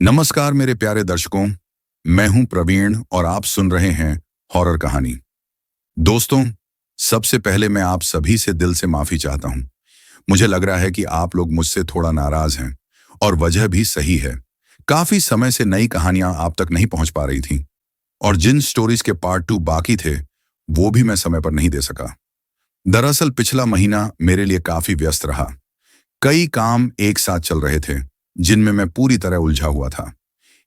नमस्कार मेरे प्यारे दर्शकों। मैं हूं प्रवीण और आप सुन रहे हैं हॉरर कहानी। दोस्तों, सबसे पहले मैं आप सभी से दिल से माफी चाहता हूं। मुझे लग रहा है कि आप लोग मुझसे थोड़ा नाराज हैं और वजह भी सही है। काफी समय से नई कहानियां आप तक नहीं पहुंच पा रही थीं और जिन स्टोरीज के पार्ट 2 बाकी थे वो भी मैं समय पर नहीं दे सका। दरअसल पिछला महीना मेरे लिए काफी व्यस्त रहा। कई काम एक साथ चल रहे थे जिनमें मैं पूरी तरह उलझा हुआ था।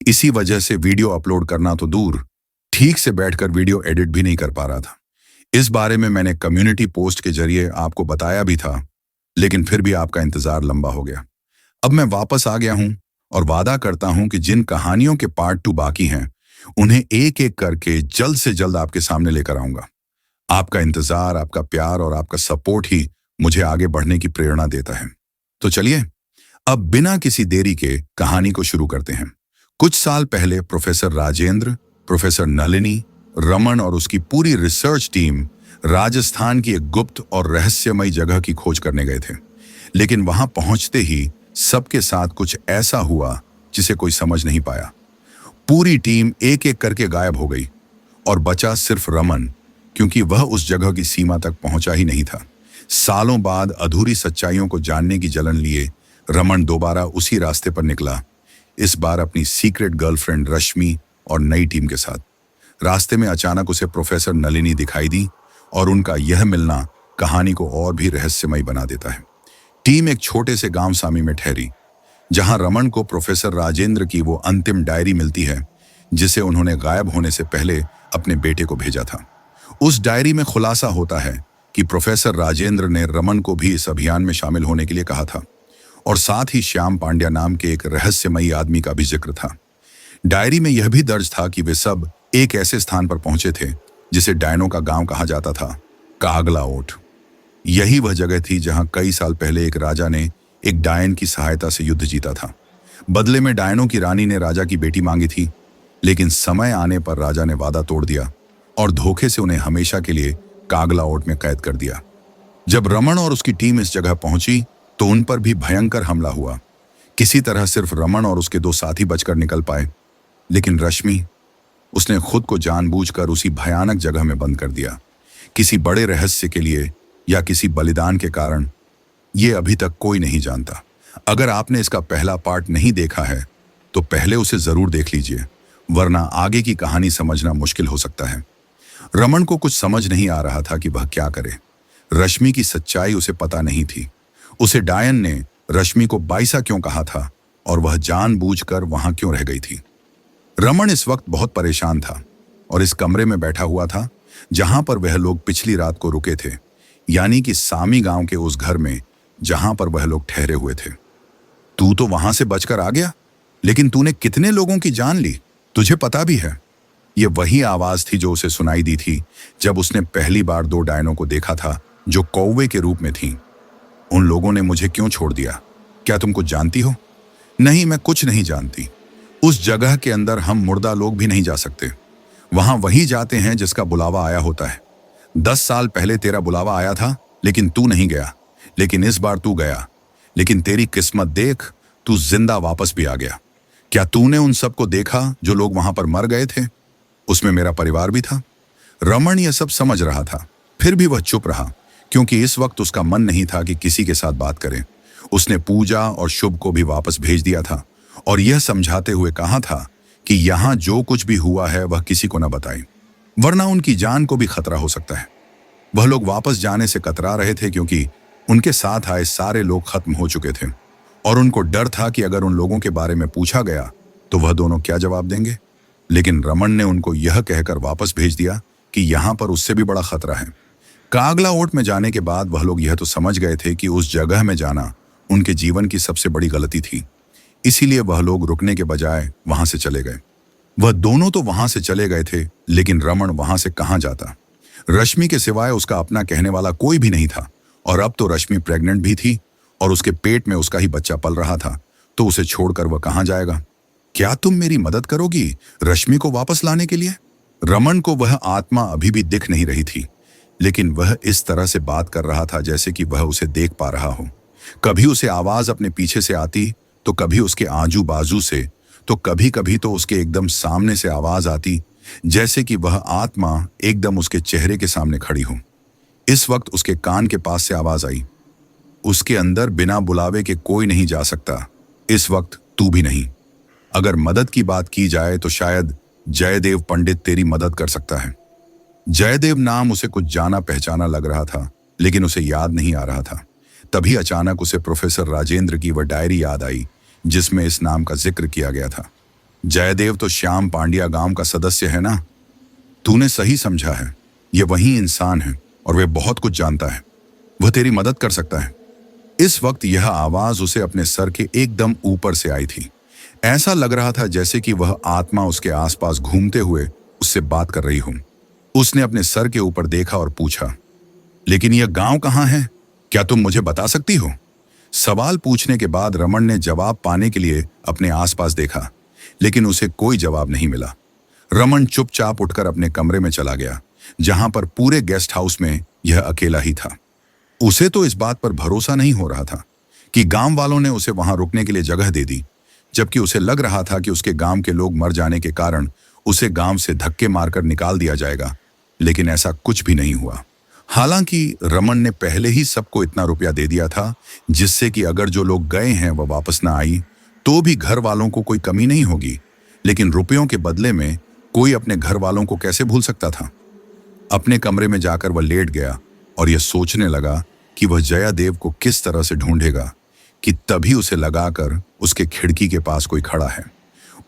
इसी वजह से वीडियो अपलोड करना तो दूर, ठीक से बैठकर वीडियो एडिट भी नहीं कर पा रहा था। इस बारे में मैंने कम्युनिटी पोस्ट के जरिए आपको बताया भी था, लेकिन फिर भी आपका इंतजार लंबा हो गया। अब मैं वापस आ गया हूं और वादा करता हूं कि जिन कहानियों के पार्ट 2 बाकी हैं उन्हें एक एक करके जल्द से जल्द आपके सामने लेकर आऊंगा। आपका इंतजार, आपका प्यार और आपका सपोर्ट ही मुझे आगे बढ़ने की प्रेरणा देता है। तो चलिए अब बिना किसी देरी के कहानी को शुरू करते हैं। कुछ साल पहले प्रोफेसर राजेंद्र, प्रोफेसर नलिनी, रमन और उसकी पूरी रिसर्च टीम राजस्थान की एक गुप्त और रहस्यमयी जगह की खोज करने गए थे। लेकिन वहां पहुंचते ही सबके साथ कुछ ऐसा हुआ जिसे कोई समझ नहीं पाया। पूरी टीम एक एक करके गायब हो गई और बचा सिर्फ रमन, क्योंकि वह उस जगह की सीमा तक पहुंचा ही नहीं था। सालों बाद अधूरी सच्चाइयों को जानने की जलन लिए रमन दोबारा उसी रास्ते पर निकला, इस बार अपनी सीक्रेट गर्लफ्रेंड रश्मि और नई टीम के साथ। रास्ते में अचानक उसे प्रोफेसर नलिनी दिखाई दी और उनका यह मिलना कहानी को और भी रहस्यमयी बना देता है। टीम एक छोटे से गांव सामी में ठहरी, जहां रमन को प्रोफेसर राजेंद्र की वो अंतिम डायरी मिलती है जिसे उन्होंने गायब होने से पहले अपने बेटे को भेजा था। उस डायरी में खुलासा होता है कि प्रोफेसर राजेंद्र ने रमन को भी इस अभियान में शामिल होने के लिए कहा था और साथ ही श्याम पांड्या नाम के एक रहस्यमयी आदमी का भी जिक्र था। डायरी में यह भी दर्ज था कि वे सब एक ऐसे स्थान पर पहुंचे थे जिसे डायनों का गांव कहा जाता था, कागला ओट। यही वह जगह थी जहां कई साल पहले एक राजा ने एक डायन की सहायता से युद्ध जीता था। बदले में डायनों की रानी ने राजा की बेटी मांगी थी, लेकिन समय आने पर राजा ने वादा तोड़ दिया और धोखे से उन्हें हमेशा के लिए कागला ओट में कैद कर दिया। जब रमन और उसकी टीम इस जगह पहुंची तो उन पर भी भयंकर हमला हुआ। किसी तरह सिर्फ रमन और उसके 2 साथी बचकर निकल पाए, लेकिन रश्मि, उसने खुद को जानबूझकर उसी भयानक जगह में बंद कर दिया। किसी बड़े रहस्य के लिए या किसी बलिदान के कारण, ये अभी तक कोई नहीं जानता। अगर आपने इसका पहला पार्ट नहीं देखा है तो पहले उसे जरूर देख लीजिए, वरना आगे की कहानी समझना मुश्किल हो सकता है। रमन को कुछ समझ नहीं आ रहा था कि वह क्या करे। रश्मि की सच्चाई उसे पता नहीं थी। उसे डायन ने रश्मि को बाइसा क्यों कहा था और वह जानबूझकर वहां क्यों रह गई थी। रमन इस वक्त बहुत परेशान था और इस कमरे में बैठा हुआ था जहां पर वह लोग पिछली रात को रुके थे, यानी कि सामी गांव के उस घर में जहां पर वह लोग ठहरे हुए थे। तू तो वहां से बचकर आ गया, लेकिन तूने कितने लोगों की जान ली, तुझे पता भी है? ये वही आवाज थी जो उसे सुनाई दी थी जब उसने पहली बार 2 डायनों को देखा था जो कौवे के रूप में थीं। उन लोगों ने मुझे क्यों छोड़ दिया? क्या तुम कुछ जानती हो? नहीं, मैं कुछ नहीं जानती। उस जगह के अंदर हम मुर्दा लोग भी नहीं जा सकते। वहां वही जाते हैं जिसका बुलावा आया होता है। 10 साल पहले तेरा बुलावा आया था, लेकिन तू नहीं गया। लेकिन इस बार तू गया। लेकिन तेरी किस्मत देख, तू जिंदा वापस भी आ गया। क्या तूने उन सबको देखा जो लोग वहां पर मर गए थे? उसमें मेरा परिवार भी था। रमन यह सब समझ रहा था, फिर भी वह चुप रहा, क्योंकि इस वक्त उसका मन नहीं था कि किसी के साथ बात करे। उसने पूजा और शुभ को भी वापस भेज दिया था और यह समझाते हुए कहा था कि यहां जो कुछ भी हुआ है वह किसी को न बताए, वरना उनकी जान को भी खतरा हो सकता है। वह लोग वापस जाने से कतरा रहे थे क्योंकि उनके साथ आए सारे लोग खत्म हो चुके थे और उनको डर था कि अगर उन लोगों के बारे में पूछा गया तो वह दोनों क्या जवाब देंगे। लेकिन रमन ने उनको यह कहकर वापस भेज दिया कि यहां पर उससे भी बड़ा खतरा है। कागला ओट में जाने के बाद वह लोग यह तो समझ गए थे कि उस जगह में जाना उनके जीवन की सबसे बड़ी गलती थी। इसीलिए वह लोग रुकने के बजाय वहां से चले गए। वह दोनों तो वहां से चले गए थे, लेकिन रमन वहां से कहां जाता? रश्मि के सिवाय उसका अपना कहने वाला कोई भी नहीं था और अब तो रश्मि प्रेग्नेंट भी थी और उसके पेट में उसका ही बच्चा पल रहा था, तो उसे छोड़कर वह कहां जाएगा? क्या तुम मेरी मदद करोगी रश्मि को वापस लाने के लिए? रमन को वह आत्मा अभी भी दिख नहीं रही थी, लेकिन वह इस तरह से बात कर रहा था जैसे कि वह उसे देख पा रहा हो। कभी उसे आवाज अपने पीछे से आती तो कभी उसके आजू बाजू से, तो कभी कभी तो उसके एकदम सामने से आवाज आती, जैसे कि वह आत्मा एकदम उसके चेहरे के सामने खड़ी हो। इस वक्त उसके कान के पास से आवाज आई, उसके अंदर बिना बुलावे के कोई नहीं जा सकता, इस वक्त तू भी नहीं। अगर मदद की बात की जाए तो शायद जयदेव पंडित तेरी मदद कर सकता है। जयदेव नाम उसे कुछ जाना पहचाना लग रहा था, लेकिन उसे याद नहीं आ रहा था। तभी अचानक उसे प्रोफेसर राजेंद्र की वह डायरी याद आई जिसमें इस नाम का जिक्र किया गया था। जयदेव तो श्याम पांड्या गांव का सदस्य है ना? तूने सही समझा है, ये वही इंसान है और वह बहुत कुछ जानता है। वह तेरी मदद कर सकता है। इस वक्त यह आवाज उसे अपने सर के एकदम ऊपर से आई थी। ऐसा लग रहा था जैसे कि वह आत्मा उसके आसपास घूमते हुए उससे बात कर रही हो। उसने अपने सर के ऊपर देखा और पूछा, लेकिन यह गांव कहाँ है? क्या तुम मुझे बता सकती हो? सवाल पूछने के बाद रमन ने जवाब पाने के लिए अपने आसपास देखा, लेकिन उसे कोई जवाब नहीं मिला। रमन चुपचाप उठकर अपने कमरे में चला गया, जहां पर पूरे गेस्ट हाउस में यह अकेला ही था। उसे तो इस बात पर भरोसा नहीं हो रहा था कि गांव वालों ने उसे वहां रुकने के लिए जगह दे दी, जबकि उसे लग रहा था कि उसके गांव के लोग मर जाने के कारण उसे गांव से धक्के मारकर निकाल दिया जाएगा। लेकिन ऐसा कुछ भी नहीं हुआ। हालांकि रमन ने पहले ही सबको इतना रुपया दे दिया था जिससे कि अगर जो लोग गए हैं वह वापस ना आई तो भी घर वालों को कोई कमी नहीं होगी। लेकिन रुपयों के बदले में कोई अपने घर वालों को कैसे भूल सकता था? अपने कमरे में जाकर वह लेट गया और यह सोचने लगा कि वह जयादेव को किस तरह से ढूंढेगा कि तभी उसे लगाकर उसके खिड़की के पास कोई खड़ा है।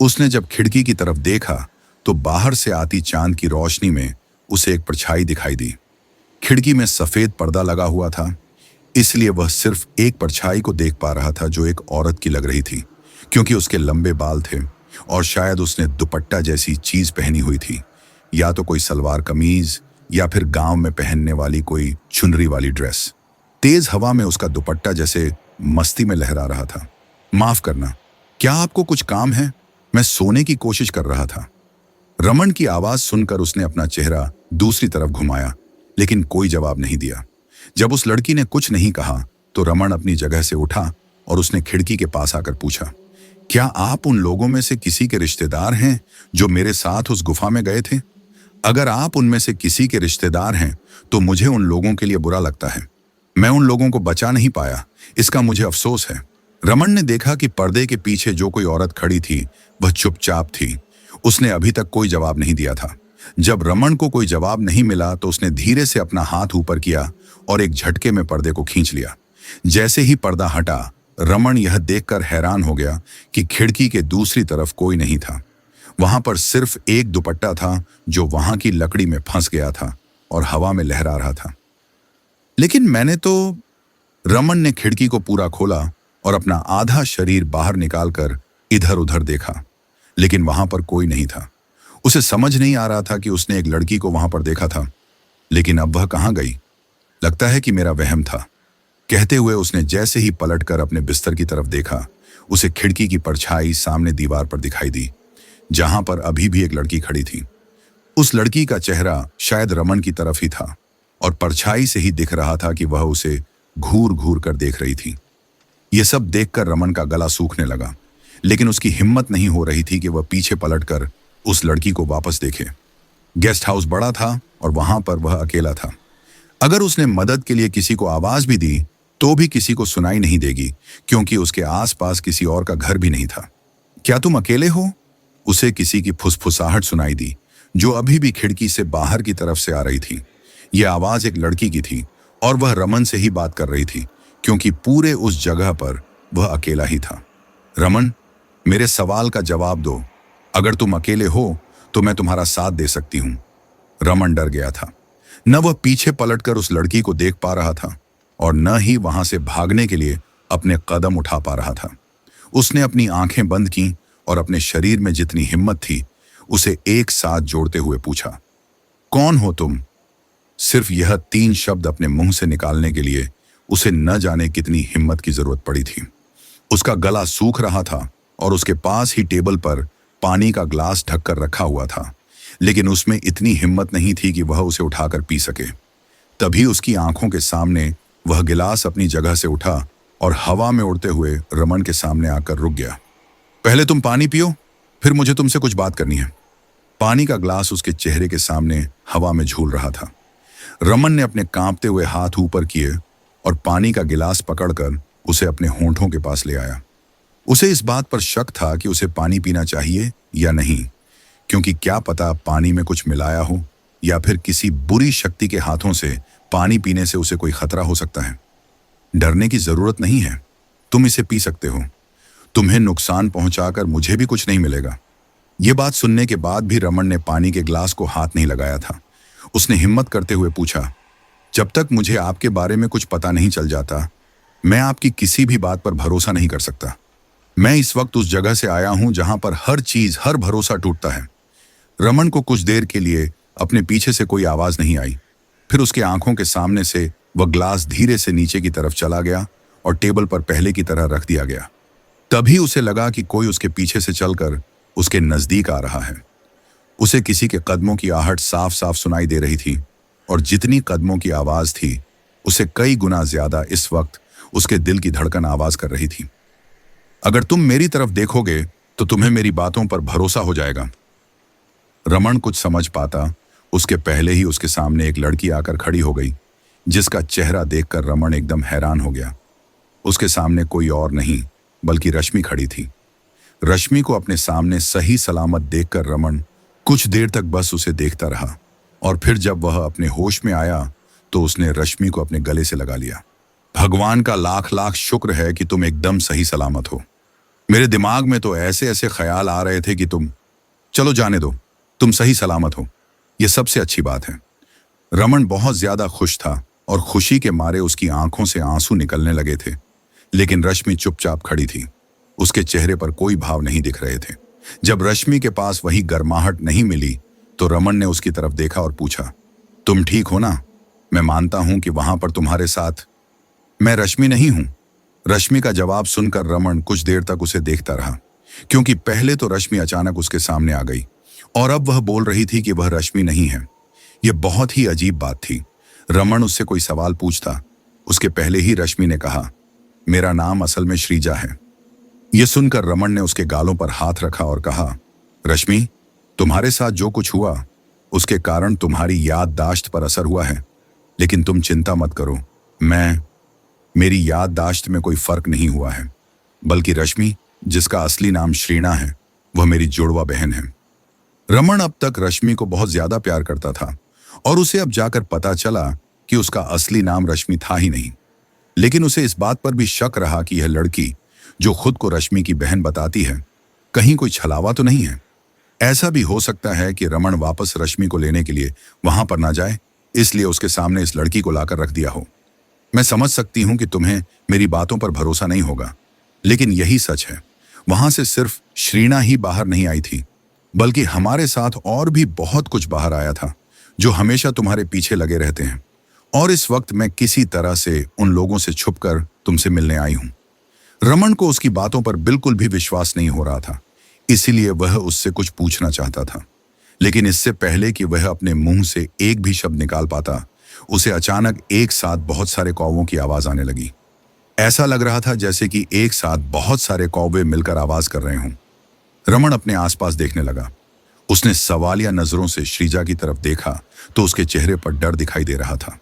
उसने जब खिड़की की तरफ देखा तो बाहर से आती चांद की रोशनी में उसे एक परछाई दिखाई दी। खिड़की में सफेद पर्दा लगा हुआ था, इसलिए वह सिर्फ एक परछाई को देख पा रहा था जो एक औरत की लग रही थी, क्योंकि उसके लंबे बाल थे और शायद उसने दुपट्टा जैसी चीज पहनी हुई थी, या तो कोई सलवार कमीज या फिर गांव में पहनने वाली कोई चुनरी वाली ड्रेस। तेज हवा में उसका दुपट्टा जैसे मस्ती में लहरा रहा था। माफ करना, क्या आपको कुछ काम है? मैं सोने की कोशिश कर रहा था। रमन की आवाज सुनकर उसने अपना चेहरा दूसरी तरफ घुमाया, लेकिन कोई जवाब नहीं दिया। जब उस लड़की ने कुछ नहीं कहा तो रमन अपनी जगह से उठा और उसने खिड़की के पास आकर पूछा, क्या आप उन लोगों में से किसी के रिश्तेदार हैं जो मेरे साथ उस गुफा में गए थे? अगर आप उनमें से किसी के रिश्तेदार हैं तो मुझे उन लोगों के लिए बुरा लगता है। मैं उन लोगों को बचा नहीं पाया, इसका मुझे अफसोस है। रमन ने देखा कि पर्दे के पीछे जो कोई औरत खड़ी थी वह चुपचाप थी। उसने अभी तक कोई जवाब नहीं दिया था। जब रमन को कोई जवाब नहीं मिला तो उसने धीरे से अपना हाथ ऊपर किया और एक झटके में पर्दे को खींच लिया। जैसे ही पर्दा हटा, रमन यह देखकर हैरान हो गया कि खिड़की के दूसरी तरफ कोई नहीं था। वहां पर सिर्फ एक दुपट्टा था जो वहां की लकड़ी में फंस गया था और हवा में लहरा रहा था। लेकिन मैंने तो रमन ने खिड़की को पूरा खोला और अपना आधा शरीर बाहर निकालकर इधर उधर देखा, लेकिन वहां पर कोई नहीं था। उसे समझ नहीं आ रहा था कि उसने एक लड़की को वहां पर देखा था, लेकिन अब वह कहां गई? लगता है कि मेरा वहम था, कहते हुए उसने जैसे ही पलटकर अपने बिस्तर की तरफ देखा, उसे खिड़की की परछाई सामने दीवार पर दिखाई दी, जहां पर अभी भी एक लड़की खड़ी थी। उस लड़की का चेहरा शायद रमन की तरफ ही था और परछाई से ही दिख रहा था कि वह उसे घूर घूर कर देख रही थी। यह सब देखकर रमन का गला सूखने लगा, लेकिन उसकी हिम्मत नहीं हो रही थी कि वह पीछे पलटकर उस लड़की को वापस देखे। गेस्ट हाउस बड़ा था और वहां पर वह अकेला था। अगर उसने मदद के लिए किसी को आवाज भी दी तो भी किसी को सुनाई नहीं देगी, क्योंकि उसके आसपास किसी और का घर भी नहीं था। क्या तुम अकेले हो? उसे किसी की फुसफुसाहट सुनाई दी जो अभी भी खिड़की से बाहर की तरफ से आ रही थी। यह आवाज एक लड़की की थी और वह रमन से ही बात कर रही थी, क्योंकि पूरे उस जगह पर वह अकेला ही था। रमन, मेरे सवाल का जवाब दो। अगर तुम अकेले हो तो मैं तुम्हारा साथ दे सकती हूं। रमन डर गया था। न वह पीछे पलटकर उस लड़की को देख पा रहा था और न ही वहां से भागने के लिए अपने कदम उठा पा रहा था। उसने अपनी आंखें बंद की और अपने शरीर में जितनी हिम्मत थी उसे एक साथ जोड़ते हुए पूछा, कौन हो तुम? सिर्फ यह 3 शब्द अपने मुंह से निकालने के लिए उसे न जाने कितनी हिम्मत की जरूरत पड़ी थी। उसका गला सूख रहा था और उसके पास ही टेबल पर पानी का ग्लास ढककर रखा हुआ था, लेकिन उसमें इतनी हिम्मत नहीं थी कि वह उसे उठाकर पी सके। तभी उसकी आंखों के सामने वह गिलास अपनी जगह से उठा और हवा में उड़ते हुए रमन के सामने आकर रुक गया। पहले तुम पानी पियो, फिर मुझे तुमसे कुछ बात करनी है। पानी का ग्लास उसके चेहरे के सामने हवा में झूल रहा था। रमन ने अपने कांपते हुए हाथ ऊपर किए और पानी का गिलास पकड़कर उसे अपने होंठों के पास ले आया। उसे इस बात पर शक था कि उसे पानी पीना चाहिए या नहीं, क्योंकि क्या पता पानी में कुछ मिलाया हो या फिर किसी बुरी शक्ति के हाथों से पानी पीने से उसे कोई खतरा हो सकता है। डरने की जरूरत नहीं है, तुम इसे पी सकते हो। तुम्हें नुकसान पहुंचाकर मुझे भी कुछ नहीं मिलेगा। यह बात सुनने के बाद भी रमन ने पानी के ग्लास को हाथ नहीं लगाया था। उसने हिम्मत करते हुए पूछा, जब तक मुझे आपके बारे में कुछ पता नहीं चल जाता, मैं आपकी किसी भी बात पर भरोसा नहीं कर सकता। मैं इस वक्त उस जगह से आया हूं जहां पर हर चीज, हर भरोसा टूटता है। रमन को कुछ देर के लिए अपने पीछे से कोई आवाज नहीं आई। फिर उसके आंखों के सामने से वह ग्लास धीरे से नीचे की तरफ चला गया और टेबल पर पहले की तरह रख दिया गया। तभी उसे लगा कि कोई उसके पीछे से चलकर उसके नजदीक आ रहा है। उसे किसी के कदमों की आहट साफ साफ सुनाई दे रही थी, और जितनी कदमों की आवाज थी उसे कई गुना ज्यादा इस वक्त उसके दिल की धड़कन आवाज कर रही थी। अगर तुम मेरी तरफ देखोगे तो तुम्हें मेरी बातों पर भरोसा हो जाएगा। रमन कुछ समझ पाता उसके पहले ही उसके सामने एक लड़की आकर खड़ी हो गई, जिसका चेहरा देखकर रमन एकदम हैरान हो गया। उसके सामने कोई और नहीं बल्कि रश्मि खड़ी थी। रश्मि को अपने सामने सही सलामत देखकर रमन कुछ देर तक बस उसे देखता रहा, और फिर जब वह अपने होश में आया तो उसने रश्मि को अपने गले से लगा लिया। भगवान का लाख लाख शुक्र है कि तुम एकदम सही सलामत हो। मेरे दिमाग में तो ऐसे ऐसे ख्याल आ रहे थे कि चलो जाने दो, तुम सही सलामत हो, यह सबसे अच्छी बात है। रमन बहुत ज्यादा खुश था और खुशी के मारे उसकी आंखों से आंसू निकलने लगे थे, लेकिन रश्मि चुपचाप खड़ी थी। उसके चेहरे पर कोई भाव नहीं दिख रहे थे। जब रश्मि के पास वही गर्माहट नहीं मिली तो रमन ने उसकी तरफ देखा और पूछा, तुम ठीक हो ना? मैं मानता हूं कि वहां पर तुम्हारे साथ मैं रश्मि नहीं हूं। रश्मि का जवाब सुनकर रमन कुछ देर तक उसे देखता रहा, क्योंकि पहले तो रश्मि अचानक उसके सामने आ गई और अब वह बोल रही थी कि वह रश्मि नहीं है। यह बहुत ही अजीब बात थी। रमन उससे कोई सवाल पूछता उसके पहले ही रश्मि ने कहा, मेरा नाम असल में श्रीजा है। यह सुनकर रमन ने उसके गालों पर हाथ रखा और कहा, रश्मि, तुम्हारे साथ जो कुछ हुआ उसके कारण तुम्हारी याददाश्त पर असर हुआ है, लेकिन तुम चिंता मत करो, मेरी याददाश्त में कोई फर्क नहीं हुआ है, बल्कि रश्मि, जिसका असली नाम श्रीना है, वह मेरी जुड़वा बहन है। रमन अब तक रश्मि को बहुत ज्यादा प्यार करता था और उसे अब जाकर पता चला कि उसका असली नाम रश्मि था ही नहीं। लेकिन उसे इस बात पर भी शक रहा कि यह लड़की जो खुद को रश्मि की बहन बताती है, कहीं कोई छलावा तो नहीं है। ऐसा भी हो सकता है कि रमन वापस रश्मि को लेने के लिए वहां पर ना जाए, इसलिए उसके सामने इस लड़की को लाकर रख दिया हो। मैं समझ सकती हूं कि तुम्हें मेरी बातों पर भरोसा नहीं होगा, लेकिन यही सच है। वहां से सिर्फ श्रीना ही बाहर नहीं आई थी, बल्कि हमारे साथ और भी बहुत कुछ बाहर आया था, जो हमेशा तुम्हारे पीछे लगे रहते हैं। और इस वक्त मैं किसी तरह से उन लोगों से छुपकर तुमसे मिलने आई हूं। रमन को उसकी बातों पर बिल्कुल भी विश्वास नहीं हो रहा था, इसीलिए वह उससे कुछ पूछना चाहता था। लेकिन इससे पहले कि वह अपने मुंह से एक भी शब्द निकाल पाता, उसे अचानक एक साथ बहुत सारे कौवों की आवाज आने लगी। ऐसा लग रहा था जैसे कि एक साथ बहुत सारे कौवे मिलकर आवाज कर रहे हों। रमन अपने आसपास देखने लगा। उसने सवालिया नजरों से श्रीजा की तरफ देखा तो उसके चेहरे पर डर दिखाई दे रहा था।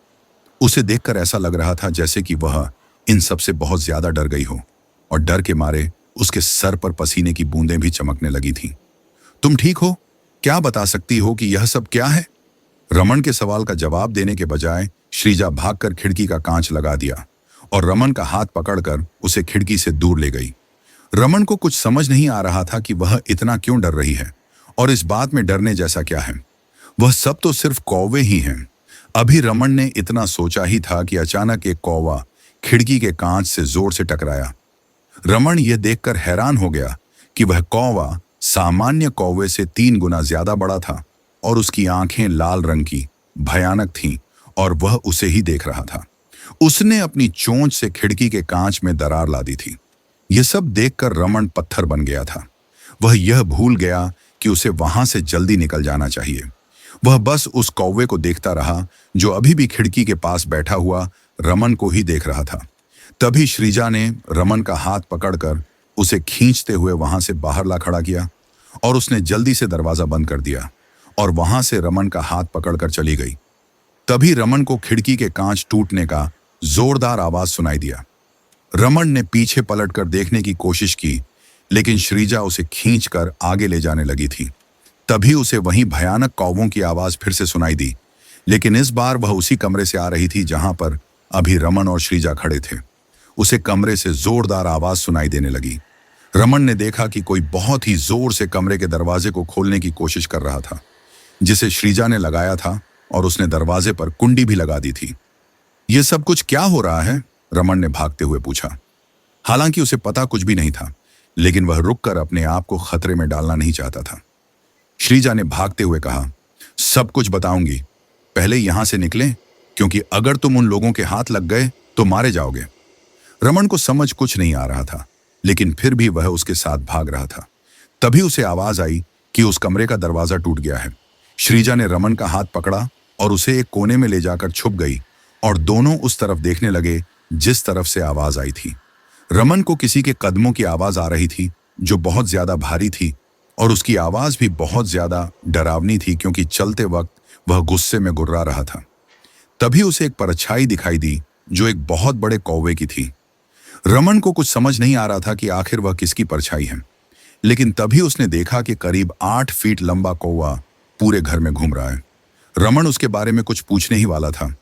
उसे देखकर ऐसा लग रहा था जैसे कि वह इन सब से बहुत ज्यादा डर गई हो, और डर के मारे उसके सर पर पसीने की बूंदें भी चमकने लगी थीं। तुम ठीक हो? क्या बता सकती हो कि यह सब क्या है? रमन के सवाल का जवाब देने के बजाय श्रीजा भागकर खिड़की का कांच लगा दिया और रमन का हाथ पकड़कर उसे खिड़की से दूर ले गई। रमन को कुछ समझ नहीं आ रहा था कि वह इतना क्यों डर रही है, और इस बात में डरने जैसा क्या है। वह सब तो सिर्फ कौवे ही हैं। अभी रमन ने इतना सोचा ही था कि अचानक एक कौवा खिड़की के कांच से जोर से टकराया। रमन यह देखकर हैरान हो गया कि वह कौवा सामान्य कौवे से 3 गुना ज्यादा बड़ा था, और उसकी आंखें लाल रंग की भयानक थीं, और वह उसे ही देख रहा था। उसने अपनी चोंच से खिड़की के कांच में दरार ला दी थी। यह सब देखकर रमन पत्थर बन गया था। वह यह भूल गया कि उसे वहां से जल्दी निकल जाना चाहिए। वह बस उस कौवे को देखता रहा जो अभी भी खिड़की के पास बैठा हुआ रमन को ही देख रहा था। तभी श्रीजा ने रमन का हाथ पकड़कर उसे खींचते हुए वहां से बाहर ला खड़ा किया और उसने जल्दी से दरवाजा बंद कर दिया और वहां से रमन का हाथ पकड़कर चली गई। तभी रमन को खिड़की के कांच टूटने का जोरदार आवाज सुनाई दिया। रमन ने पीछे पलटकर देखने की कोशिश की, लेकिन श्रीजा उसे खींचकर आगे ले जाने लगी थी। तभी उसे वही भयानक कौवों की आवाज फिर से सुनाई दी, लेकिन इस बार वह उसी कमरे से आ रही थी जहां पर अभी रमन और श्रीजा खड़े थे। उसे कमरे से जोरदार आवाज सुनाई देने लगी। रमन ने देखा कि कोई बहुत ही जोर से कमरे के दरवाजे को खोलने की कोशिश कर रहा था, जिसे श्रीजा ने लगाया था, और उसने दरवाजे पर कुंडी भी लगा दी थी। यह सब कुछ क्या हो रहा है? रमन ने भागते हुए पूछा। हालांकि उसे पता कुछ भी नहीं था, लेकिन वह रुककर अपने आप को खतरे में डालना नहीं चाहता था। श्रीजा ने भागते हुए कहा, सब कुछ बताऊंगी, पहले यहां से निकलें, क्योंकि अगर तुम उन लोगों के हाथ लग गए तो मारे जाओगे। रमन को समझ कुछ नहीं आ रहा था, लेकिन फिर भी वह उसके साथ भाग रहा था। तभी उसे आवाज आई कि उस कमरे का दरवाजा टूट गया है। श्रीजा ने रमन का हाथ पकड़ा और उसे एक कोने में ले जाकर छुप गई, और दोनों उस तरफ देखने लगे जिस तरफ से आवाज आई थी। रमन को किसी के कदमों की आवाज आ रही थी, जो बहुत ज्यादा भारी थी, और उसकी आवाज भी बहुत ज्यादा डरावनी थी, क्योंकि चलते वक्त वह गुस्से में गुर्रा रहा था। तभी उसे एक परछाई दिखाई दी, जो एक बहुत बड़े कौवे की थी। रमन को कुछ समझ नहीं आ रहा था कि आखिर वह किसकी परछाई है, लेकिन तभी उसने देखा कि करीब 8 फीट लंबा कौवा पूरे घर में घूम रहा है। रमन उसके बारे में कुछ पूछने ही वाला था,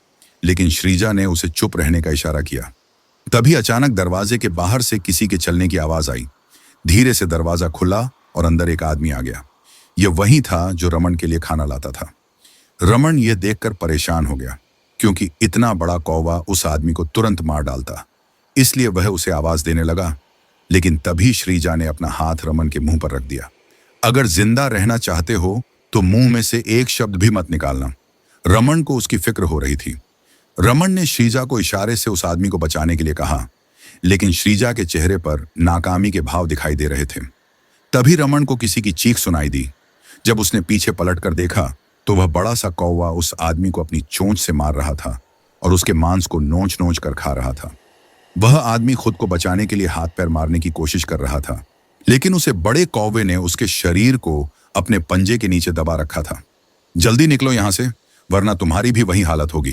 लेकिन श्रीजा ने उसे चुप रहने का इशारा किया। तभी अचानक दरवाजे के बाहर से किसी के चलने की आवाज आई। धीरे से दरवाजा खुला और अंदर एक आदमी आ गया। यह वही था जो रमन के लिए खाना लाता था। रमन यह देखकर परेशान हो गया, क्योंकि इतना बड़ा कौवा उस आदमी को तुरंत मार डालता, इसलिए वह उसे आवाज देने लगा। लेकिन तभी श्रीजा ने अपना हाथ रमन के मुंह पर रख दिया। अगर जिंदा रहना चाहते हो तो मुंह में से एक शब्द भी मत निकालना। रमन को उसकी फिक्र हो रही थी। रमन ने श्रीजा को इशारे से उस आदमी को बचाने के लिए कहा, लेकिन श्रीजा के चेहरे पर नाकामी के भाव दिखाई दे रहे थे। तभी रमन को किसी की चीख सुनाई दी। जब उसने पीछे पलटकर देखा तो वह बड़ा सा कौवा उस आदमी को अपनी चोंच से मार रहा था और उसके मांस को नोच नोच कर खा रहा था। वह आदमी खुद को बचाने के लिए हाथ पैर मारने की कोशिश कर रहा था, लेकिन उसे बड़े कौवे ने उसके शरीर को अपने पंजे के नीचे दबा रखा था। जल्दी निकलो यहां से, वरना तुम्हारी भी वही हालत होगी।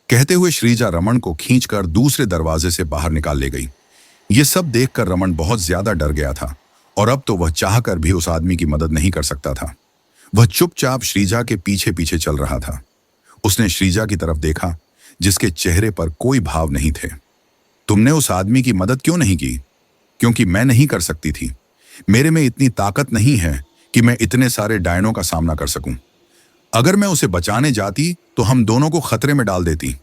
कहते हुए श्रीजा रमन को खींचकर दूसरे दरवाजे से बाहर निकाल ले गई। ये सब देखकर रमन बहुत ज्यादा डर गया था, और अब तो वह चाहकर भी उस आदमी की मदद नहीं कर सकता था। वह चुपचाप श्रीजा के पीछे पीछे चल रहा था। उसने श्रीजा की तरफ देखा, जिसके चेहरे पर कोई भाव नहीं थे। तुमने उस आदमी की मदद क्यों नहीं की? क्योंकि मैं नहीं कर सकती थी। मेरे में इतनी ताकत नहीं है कि मैं इतने सारे डायनों का सामना कर सकूं। अगर मैं उसे बचाने जाती तो हम दोनों को खतरे में डाल देती।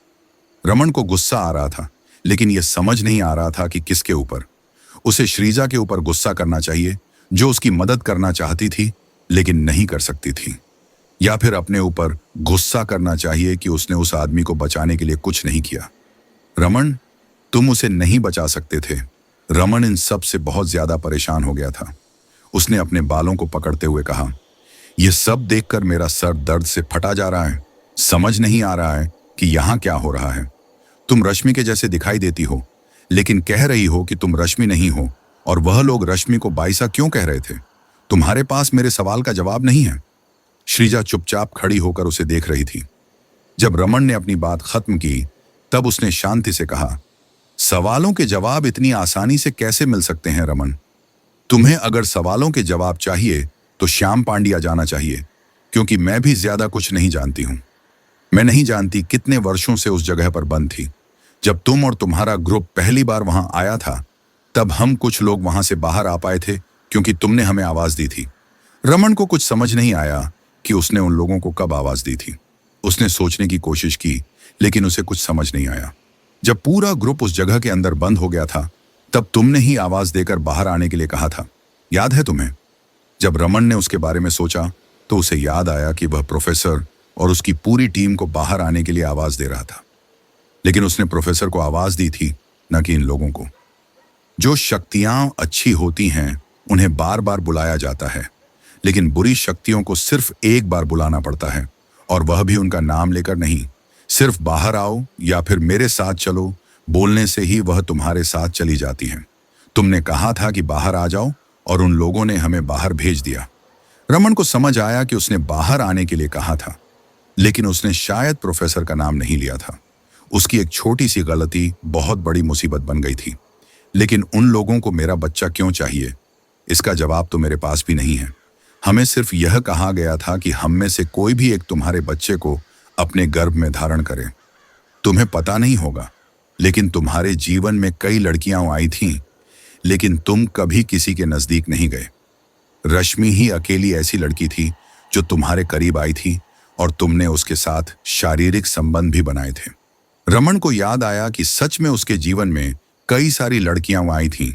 रमन को गुस्सा आ रहा था, लेकिन यह समझ नहीं आ रहा था कि किसके ऊपर। उसे श्रीजा के ऊपर गुस्सा करना चाहिए, जो उसकी मदद करना चाहती थी लेकिन नहीं कर सकती थी, या फिर अपने ऊपर गुस्सा करना चाहिए कि उसने उस आदमी को बचाने के लिए कुछ नहीं किया। रमन, तुम उसे नहीं बचा सकते थे। रमन इन सब से बहुत ज्यादा परेशान हो गया था। उसने अपने बालों को पकड़ते हुए कहा, यह सब देखकर मेरा सर दर्द से फटा जा रहा है। समझ नहीं आ रहा है कि यहां क्या हो रहा है। तुम रश्मि के जैसे दिखाई देती हो, लेकिन कह रही हो कि तुम रश्मि नहीं हो, और वह लोग रश्मि को बाइसा क्यों कह रहे थे? तुम्हारे पास मेरे सवाल का जवाब नहीं है। श्रीजा चुपचाप खड़ी होकर उसे देख रही थी। जब रमन ने अपनी बात खत्म की, तब उसने शांति से कहा, सवालों के जवाब इतनी आसानी से कैसे मिल सकते हैं रमन? तुम्हें अगर सवालों के जवाब चाहिए तो श्याम पांड्या जाना चाहिए, क्योंकि मैं भी ज्यादा कुछ नहीं जानती हूं। मैं नहीं जानती कितने वर्षों से उस जगह पर बंद थी। जब तुम और तुम्हारा ग्रुप पहली बार वहां आया था, तब हम कुछ लोग वहां से बाहर आ पाए थे, क्योंकि तुमने हमें आवाज दी थी। रमन को कुछ समझ नहीं आया कि उसने उन लोगों को कब आवाज दी थी। उसने सोचने की कोशिश की, लेकिन उसे कुछ समझ नहीं आया। जब पूरा ग्रुप उस जगह के अंदर बंद हो गया था, तब तुमने ही आवाज देकर बाहर आने के लिए कहा था, याद है तुम्हें? जब रमन ने उसके बारे में सोचा तो उसे याद आया कि वह प्रोफेसर और उसकी पूरी टीम को बाहर आने के लिए आवाज दे रहा था, लेकिन उसने प्रोफेसर को आवाज दी थी, न कि इन लोगों को। जो शक्तियां अच्छी होती हैं उन्हें बार बार बुलाया जाता है, लेकिन बुरी शक्तियों को सिर्फ एक बार बुलाना पड़ता है, और वह भी उनका नाम लेकर नहीं। सिर्फ बाहर आओ या फिर मेरे साथ चलो बोलने से ही वह तुम्हारे साथ चली जाती हैं। तुमने कहा था कि बाहर आ जाओ, और उन लोगों ने हमें बाहर भेज दिया। रमन को समझ आया कि उसने बाहर आने के लिए कहा था, लेकिन उसने शायद प्रोफेसर का नाम नहीं लिया था। उसकी एक छोटी सी गलती बहुत बड़ी मुसीबत बन गई थी। लेकिन उन लोगों को मेरा बच्चा क्यों चाहिए, इसका जवाब तो मेरे पास भी नहीं है। हमें सिर्फ यह कहा गया था कि हम में से कोई भी एक तुम्हारे बच्चे को अपने गर्भ में धारण करे। तुम्हें पता नहीं होगा, लेकिन तुम्हारे जीवन में कई लड़कियां आई थीं, लेकिन तुम कभी किसी के नजदीक नहीं गए। रश्मि ही अकेली ऐसी लड़की थी जो तुम्हारे करीब आई थी और तुमने उसके साथ शारीरिक संबंध भी बनाए थे। रमन को याद आया कि सच में उसके जीवन में कई सारी लड़कियां आई थीं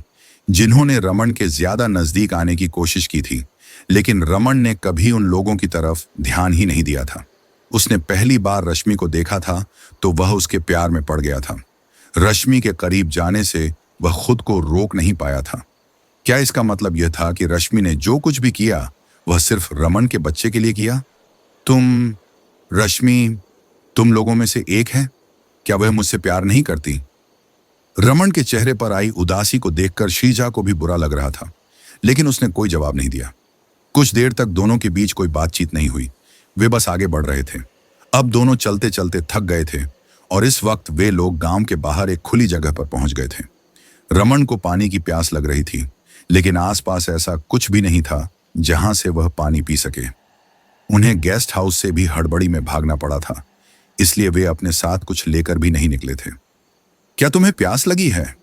जिन्होंने रमन के ज्यादा नजदीक आने की कोशिश की थी, लेकिन रमन ने कभी उन लोगों की तरफ ध्यान ही नहीं दिया था। उसने पहली बार रश्मि को देखा था तो वह उसके प्यार में पड़ गया था। रश्मि के करीब जाने से वह खुद को रोक नहीं पाया था। क्या इसका मतलब यह था कि रश्मि ने जो कुछ भी किया वह सिर्फ रमन के बच्चे के लिए किया? रश्मि, तुम लोगों में से एक है? क्या वह मुझसे प्यार नहीं करती? रमन के चेहरे पर आई उदासी को देखकर श्रीजा को भी बुरा लग रहा था, लेकिन उसने कोई जवाब नहीं दिया। कुछ देर तक दोनों के बीच कोई बातचीत नहीं हुई। वे बस आगे बढ़ रहे थे। अब दोनों चलते चलते थक गए थे और इस वक्त वे लोग गांव के बाहर एक खुली जगह पर पहुंच गए थे। रमन को पानी की प्यास लग रही थी, लेकिन आसपास ऐसा कुछ भी नहीं था जहां से वह पानी पी सके। उन्हें गेस्ट हाउस से भी हड़बड़ी में भागना पड़ा था, इसलिए वे अपने साथ कुछ लेकर भी नहीं निकले थे। क्या तुम्हें प्यास लगी है?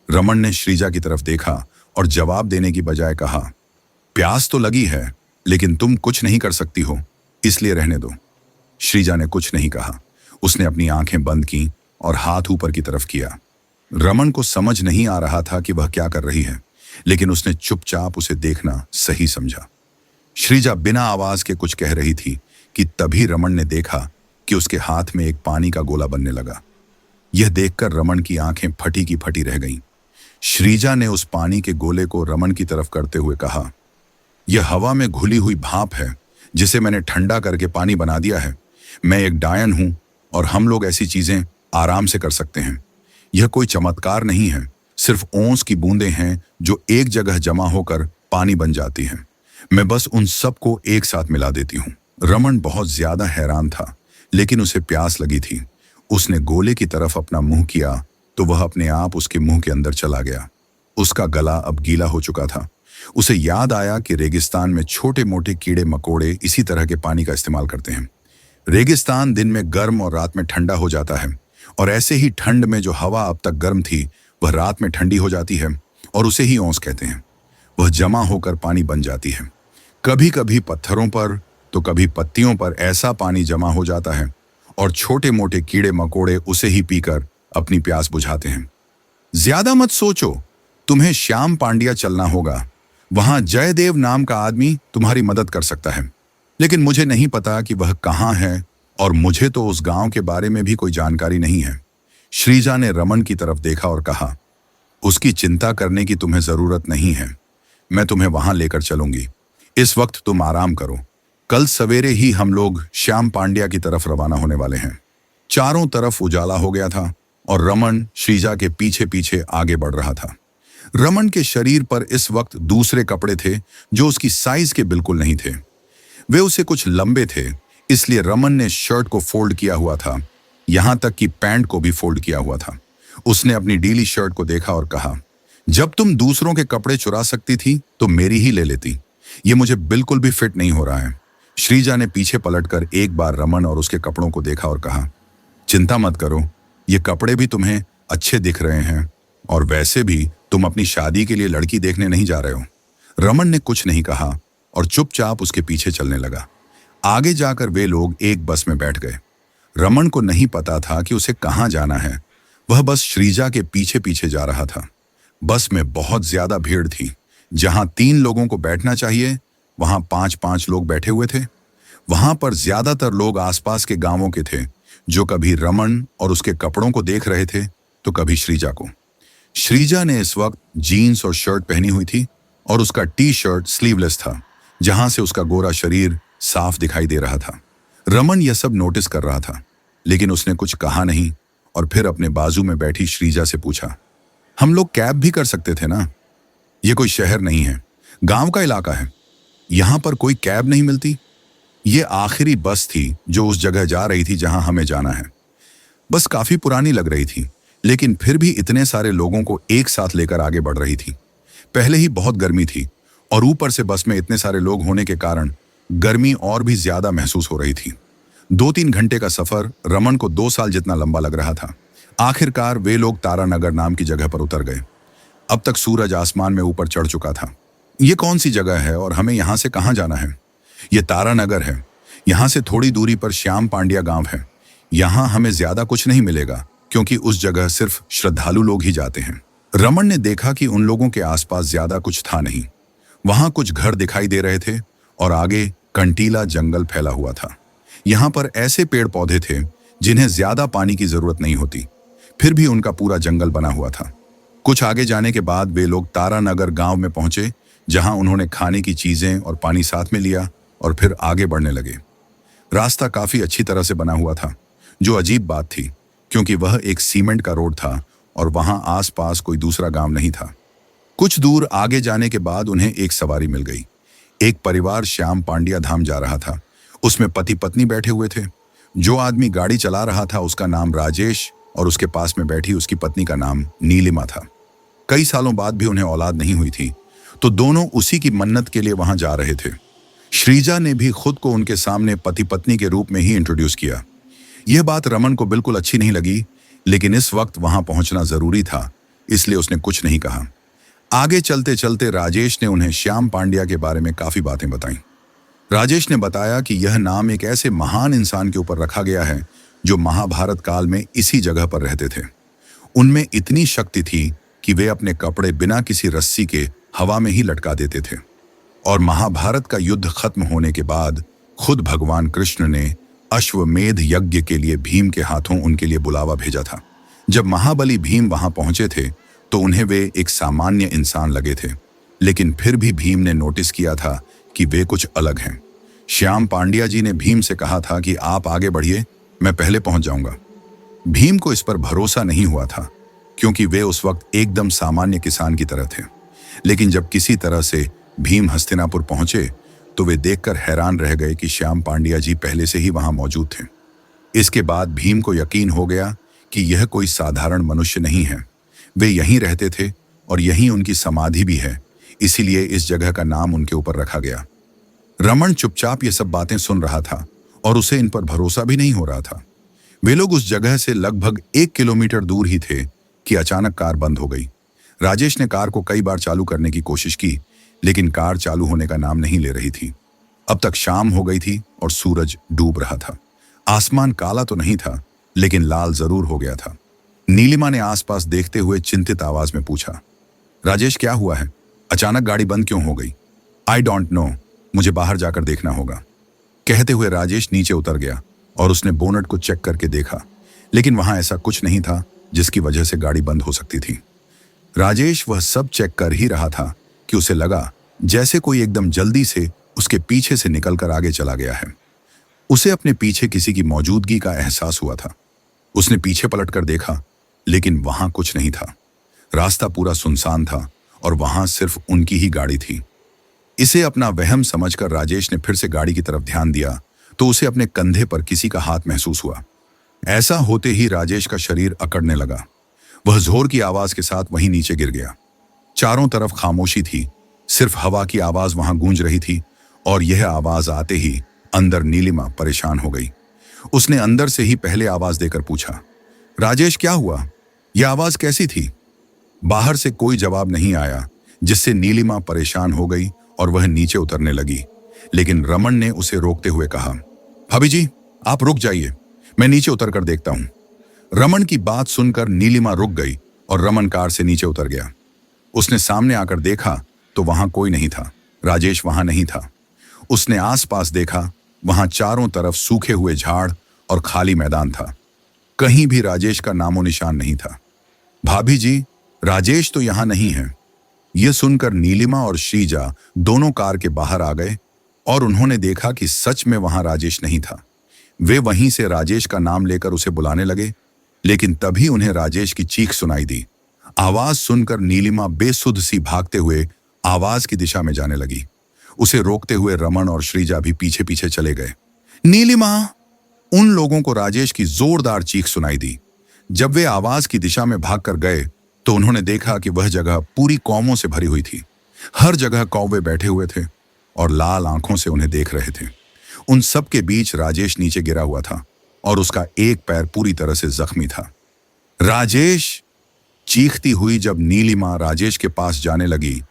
रमन ने श्रीजा की तरफ देखा और जवाब देने की बजाय कहा, प्यास तो लगी है, लेकिन तुम कुछ नहीं कर सकती हो, इसलिए रहने दो। श्रीजा ने कुछ नहीं कहा। उसने अपनी आंखें बंद की और हाथ ऊपर की तरफ किया। रमन को समझ नहीं आ रहा था कि वह क्या कर रही है, लेकिन उसने चुपचाप उसे देखना सही समझा। श्रीजा बिना आवाज के कुछ कह रही थी कि तभी रमन ने देखा कि उसके हाथ में एक पानी का गोला बनने लगा। यह देखकर रमन की आंखें फटी की फटी रह गईं। श्रीजा ने उस पानी के गोले को रमन की तरफ करते हुए कहा, यह हवा में घुली हुई भाप है जिसे मैंने ठंडा करके पानी बना दिया है। मैं एक डायन हूं और हम लोग ऐसी चीजें आराम से कर सकते हैं। यह कोई चमत्कार नहीं है, सिर्फ ओस की बूंदें हैं जो एक जगह जमा होकर पानी बन जाती हैं। मैं बस उन सबको एक साथ मिला देती हूँ। रमन बहुत ज्यादा हैरान था, लेकिन उसे प्यास लगी थी। उसने गोले की तरफ अपना मुंह किया तो वह अपने आप उसके मुंह के अंदर चला गया। उसका गला अब गीला हो चुका था। उसे याद आया कि रेगिस्तान में छोटे मोटे कीड़े मकोड़े इसी तरह के पानी का इस्तेमाल करते हैं। रेगिस्तान दिन में गर्म और रात में ठंडा हो जाता है, और ऐसे ही ठंड में जो हवा अब तक गर्म थी वह रात में ठंडी हो जाती है और उसे ही ओस कहते हैं। वह जमा होकर पानी बन जाती है। कभी कभी पत्थरों पर तो कभी पत्तियों पर ऐसा पानी जमा हो जाता है और छोटे मोटे कीड़े मकोड़े उसे ही पीकर अपनी प्यास बुझाते हैं। ज्यादा मत सोचो, तुम्हें श्याम पांड्या चलना होगा। वहां जयदेव नाम का आदमी तुम्हारी मदद कर सकता है, लेकिन मुझे नहीं पता कि वह कहाँ है और मुझे तो उस गांव के बारे में भी कोई जानकारी नहीं है। श्रीजा ने रमन की तरफ देखा और कहा, उसकी चिंता करने की तुम्हें जरूरत नहीं है। मैं तुम्हें वहां लेकर चलूंगी। इस वक्त तुम आराम करो। कल सवेरे ही हम लोग श्याम पांड्या की तरफ रवाना होने वाले हैं। चारों तरफ उजाला हो गया था और रमन श्रीजा के पीछे पीछे आगे बढ़ रहा था। रमन के शरीर पर इस वक्त दूसरे कपड़े थे जो उसकी साइज के बिल्कुल नहीं थे। वे उसे कुछ लंबे थे, इसलिए रमन ने शर्ट को फोल्ड किया हुआ था, यहां तक कि पैंट को भी फोल्ड किया हुआ था। उसने अपनी डीली शर्ट को देखा और कहा, जब तुम दूसरों के कपड़े चुरा सकती थी तो मेरी ही ले लेती। ये मुझे बिल्कुल भी फिट नहीं हो रहा है। श्रीजा ने पीछे पलटकर एक बार रमन और उसके कपड़ों को देखा और कहा, चिंता मत करो, ये कपड़े भी तुम्हें अच्छे दिख रहे हैं और वैसे भी तुम अपनी शादी के लिए लड़की देखने नहीं जा रहे हो। रमन ने कुछ नहीं कहा और चुपचाप उसके पीछे चलने लगा। आगे जाकर वे लोग एक बस में बैठ गए। रमन को नहीं पता था कि उसे कहाँ जाना है। वह बस श्रीजा के पीछे पीछे जा रहा था। बस में बहुत ज्यादा भीड़ थी। जहां 3 लोगों को बैठना चाहिए वहां 5-5 लोग बैठे हुए थे। वहां पर ज्यादातर लोग आसपास के गांवों के थे, जो कभी रमन और उसके कपड़ों को देख रहे थे तो कभी श्रीजा को। श्रीजा ने इस वक्त जीन्स और शर्ट पहनी हुई थी और उसका टी शर्ट स्लीवलेस था, जहां से उसका गोरा शरीर साफ दिखाई दे रहा था। रमन यह सब नोटिस कर रहा था, लेकिन उसने कुछ कहा नहीं और फिर अपने बाजू में बैठी श्रीजा से पूछा, हम लोग कैब भी कर सकते थे ना? ये कोई शहर नहीं है, गांव का इलाका है। यहाँ पर कोई कैब नहीं मिलती? ये आखिरी बस थी जो उस जगह जा रही थी जहां हमें जाना है। बस काफी पुरानी लग रही थी, लेकिन फिर भी इतने सारे लोगों को एक साथ लेकर आगे बढ़ रही थी। पहले ही बहुत गर्मी थी और ऊपर से बस में इतने सारे लोग होने के कारण गर्मी और भी ज्यादा महसूस हो रही थी। 2-3 घंटे का सफर रमन को 2 साल जितना लंबा लग रहा था। आखिरकार वे लोग तारानगर नाम की जगह पर उतर गए। अब तक सूरज आसमान में ऊपर चढ़ चुका था। ये कौन सी जगह है और हमें यहाँ से कहाँ जाना है? ये तारानगर है। यहाँ से थोड़ी दूरी पर श्याम पांड्या गांव है। यहाँ हमें ज्यादा कुछ नहीं मिलेगा क्योंकि उस जगह सिर्फ श्रद्धालु लोग ही जाते हैं। रमन ने देखा कि उन लोगों के आसपास ज्यादा कुछ था नहीं। वहां कुछ घर दिखाई दे रहे थे और आगे कंटीला जंगल फैला हुआ था। यहाँ पर ऐसे पेड़ पौधे थे जिन्हें ज्यादा पानी की जरूरत नहीं होती, फिर भी उनका पूरा जंगल बना हुआ था। कुछ आगे जाने के बाद वे लोग तारानगर गांव में पहुंचे, जहां उन्होंने खाने की चीजें और पानी साथ में लिया और फिर आगे बढ़ने लगे। रास्ता काफी अच्छी तरह से बना हुआ था, जो अजीब बात थी क्योंकि वह एक सीमेंट का रोड था और वहां आसपास कोई दूसरा गांव नहीं था। कुछ दूर आगे जाने के बाद उन्हें एक सवारी मिल गई। एक परिवार श्याम पांड्या धाम जा रहा था। उसमें पति पत्नी बैठे हुए थे। जो आदमी गाड़ी चला रहा था उसका नाम राजेश और उसके पास में बैठी उसकी पत्नी का नाम नीलिमा था। कई सालों बाद भी उन्हें औलाद नहीं हुई थी, तो दोनों उसी की मन्नत के लिए वहां जा रहे थे। श्रीजा ने भी खुद को उनके सामने पति पत्नी के रूप में ही इंट्रोड्यूस किया। यह बात रमन को बिल्कुल अच्छी नहीं लगी, लेकिन इस वक्त वहां पहुंचना जरूरी था, इसलिए उसने कुछ नहीं कहा। आगे चलते चलते राजेश ने उन्हें श्याम पांड्या के बारे में काफी बातें बताईं। राजेश ने बताया कि यह नाम एक ऐसे महान इंसान के ऊपर रखा गया है जो महाभारत काल में इसी जगह पर रहते थे। उनमें इतनी शक्ति थी कि वे अपने कपड़े बिना किसी रस्सी के हवा में ही लटका देते थे। और महाभारत का युद्ध खत्म होने के बाद खुद भगवान कृष्ण ने अश्वमेध यज्ञ के लिए भीम के हाथों उनके लिए बुलावा भेजा था। जब महाबली भीम वहां पहुंचे थे तो उन्हें वे एक सामान्य इंसान लगे थे, लेकिन फिर भी भीम ने नोटिस किया था कि वे कुछ अलग हैं। श्याम पांड्या जी ने भीम से कहा था कि आप आगे बढ़िए, मैं पहले पहुंच जाऊंगा। भीम को इस पर भरोसा नहीं हुआ था क्योंकि वे उस वक्त एकदम सामान्य किसान की तरह थे। लेकिन जब किसी तरह से भीम हस्तिनापुर पहुंचे तो वे देखकर हैरान रह गए कि श्याम पांड्या जी पहले से ही वहां मौजूद थे। इसके बाद भीम को यकीन हो गया कि यह कोई साधारण मनुष्य नहीं है। वे यहीं रहते थे और यहीं उनकी समाधि भी है, इसीलिए इस जगह का नाम उनके ऊपर रखा गया। रमन चुपचाप ये सब बातें सुन रहा था और उसे इन पर भरोसा भी नहीं हो रहा था। वे लोग उस जगह से लगभग 1 किलोमीटर दूर ही थे कि अचानक कार बंद हो गई। राजेश ने कार को कई बार चालू करने की कोशिश की, लेकिन कार चालू होने का नाम नहीं ले रही थी। अब तक शाम हो गई थी और सूरज डूब रहा था। आसमान काला तो नहीं था, लेकिन लाल जरूर हो गया था। नीलिमा ने आसपास देखते हुए चिंतित आवाज में पूछा, राजेश क्या हुआ है? अचानक गाड़ी बंद क्यों हो गई? आई डोंट नो, मुझे बाहर जाकर देखना होगा। कहते हुए राजेश नीचे उतर गया और उसने बोनट को चेक करके देखा, लेकिन वहां ऐसा कुछ नहीं था जिसकी वजह से गाड़ी बंद हो सकती थी। राजेश वह सब चेक कर ही रहा था कि उसे लगा जैसे कोई एकदम जल्दी से उसके पीछे से निकलकर आगे चला गया है। उसे अपने पीछे किसी की मौजूदगी का एहसास हुआ था। उसने पीछे पलटकर देखा, लेकिन वहां कुछ नहीं था। रास्ता पूरा सुनसान था और वहां सिर्फ उनकी ही गाड़ी थी। इसे अपना वहम समझकर राजेश ने फिर से गाड़ी की तरफ ध्यान दिया तो उसे अपने कंधे पर किसी का हाथ महसूस हुआ। ऐसा होते ही राजेश का शरीर अकड़ने लगा। वह जोर की आवाज के साथ वहीं नीचे गिर गया। चारों तरफ खामोशी थी, सिर्फ हवा की आवाज वहां गूंज रही थी और यह आवाज आते ही अंदर नीलिमा परेशान हो गई। उसने अंदर से ही पहले आवाज देकर पूछा, राजेश क्या हुआ? यह आवाज कैसी थी? बाहर से कोई जवाब नहीं आया, जिससे नीलिमा परेशान हो गई और वह नीचे उतरने लगी। लेकिन रमन ने उसे रोकते हुए कहा, भाभी जी आप रुक जाइए, मैं नीचे उतर कर देखता हूं। रमन की बात सुनकर नीलिमा रुक गई और रमन कार से नीचे उतर गया। उसने सामने आकर देखा तो वहां कोई नहीं था। राजेश वहां नहीं था। उसने आसपास देखा, वहां चारों तरफ सूखे हुए झाड़ और खाली मैदान था। कहीं भी राजेश का नामो निशान नहीं था। भाभी जी, राजेश तो यहां नहीं है। यह सुनकर नीलिमा और श्रीजा दोनों कार के बाहर आ गए और उन्होंने देखा कि सच में वहां राजेश नहीं था। वे वहीं से राजेश का नाम लेकर उसे बुलाने लगे, लेकिन तभी उन्हें राजेश की चीख सुनाई दी। आवाज सुनकर नीलिमा बेसुध सी भागते हुए आवाज की दिशा में जाने लगी। उसे रोकते हुए रमन और श्रीजा भी पीछे पीछे चले गए। नीलिमा! उन लोगों को राजेश की जोरदार चीख सुनाई दी। जब वे आवाज की दिशा में भागकर गए तो उन्होंने देखा कि वह जगह पूरी कौवों से भरी हुई थी। हर जगह कौवे बैठे हुए थे और लाल आंखों से उन्हें देख रहे थे। उन सब के बीच राजेश नीचे गिरा हुआ था और उसका एक पैर पूरी तरह से जख्मी था। राजेश! चीखती हुई जब नीलिमा राजेश के पास जाने लगी,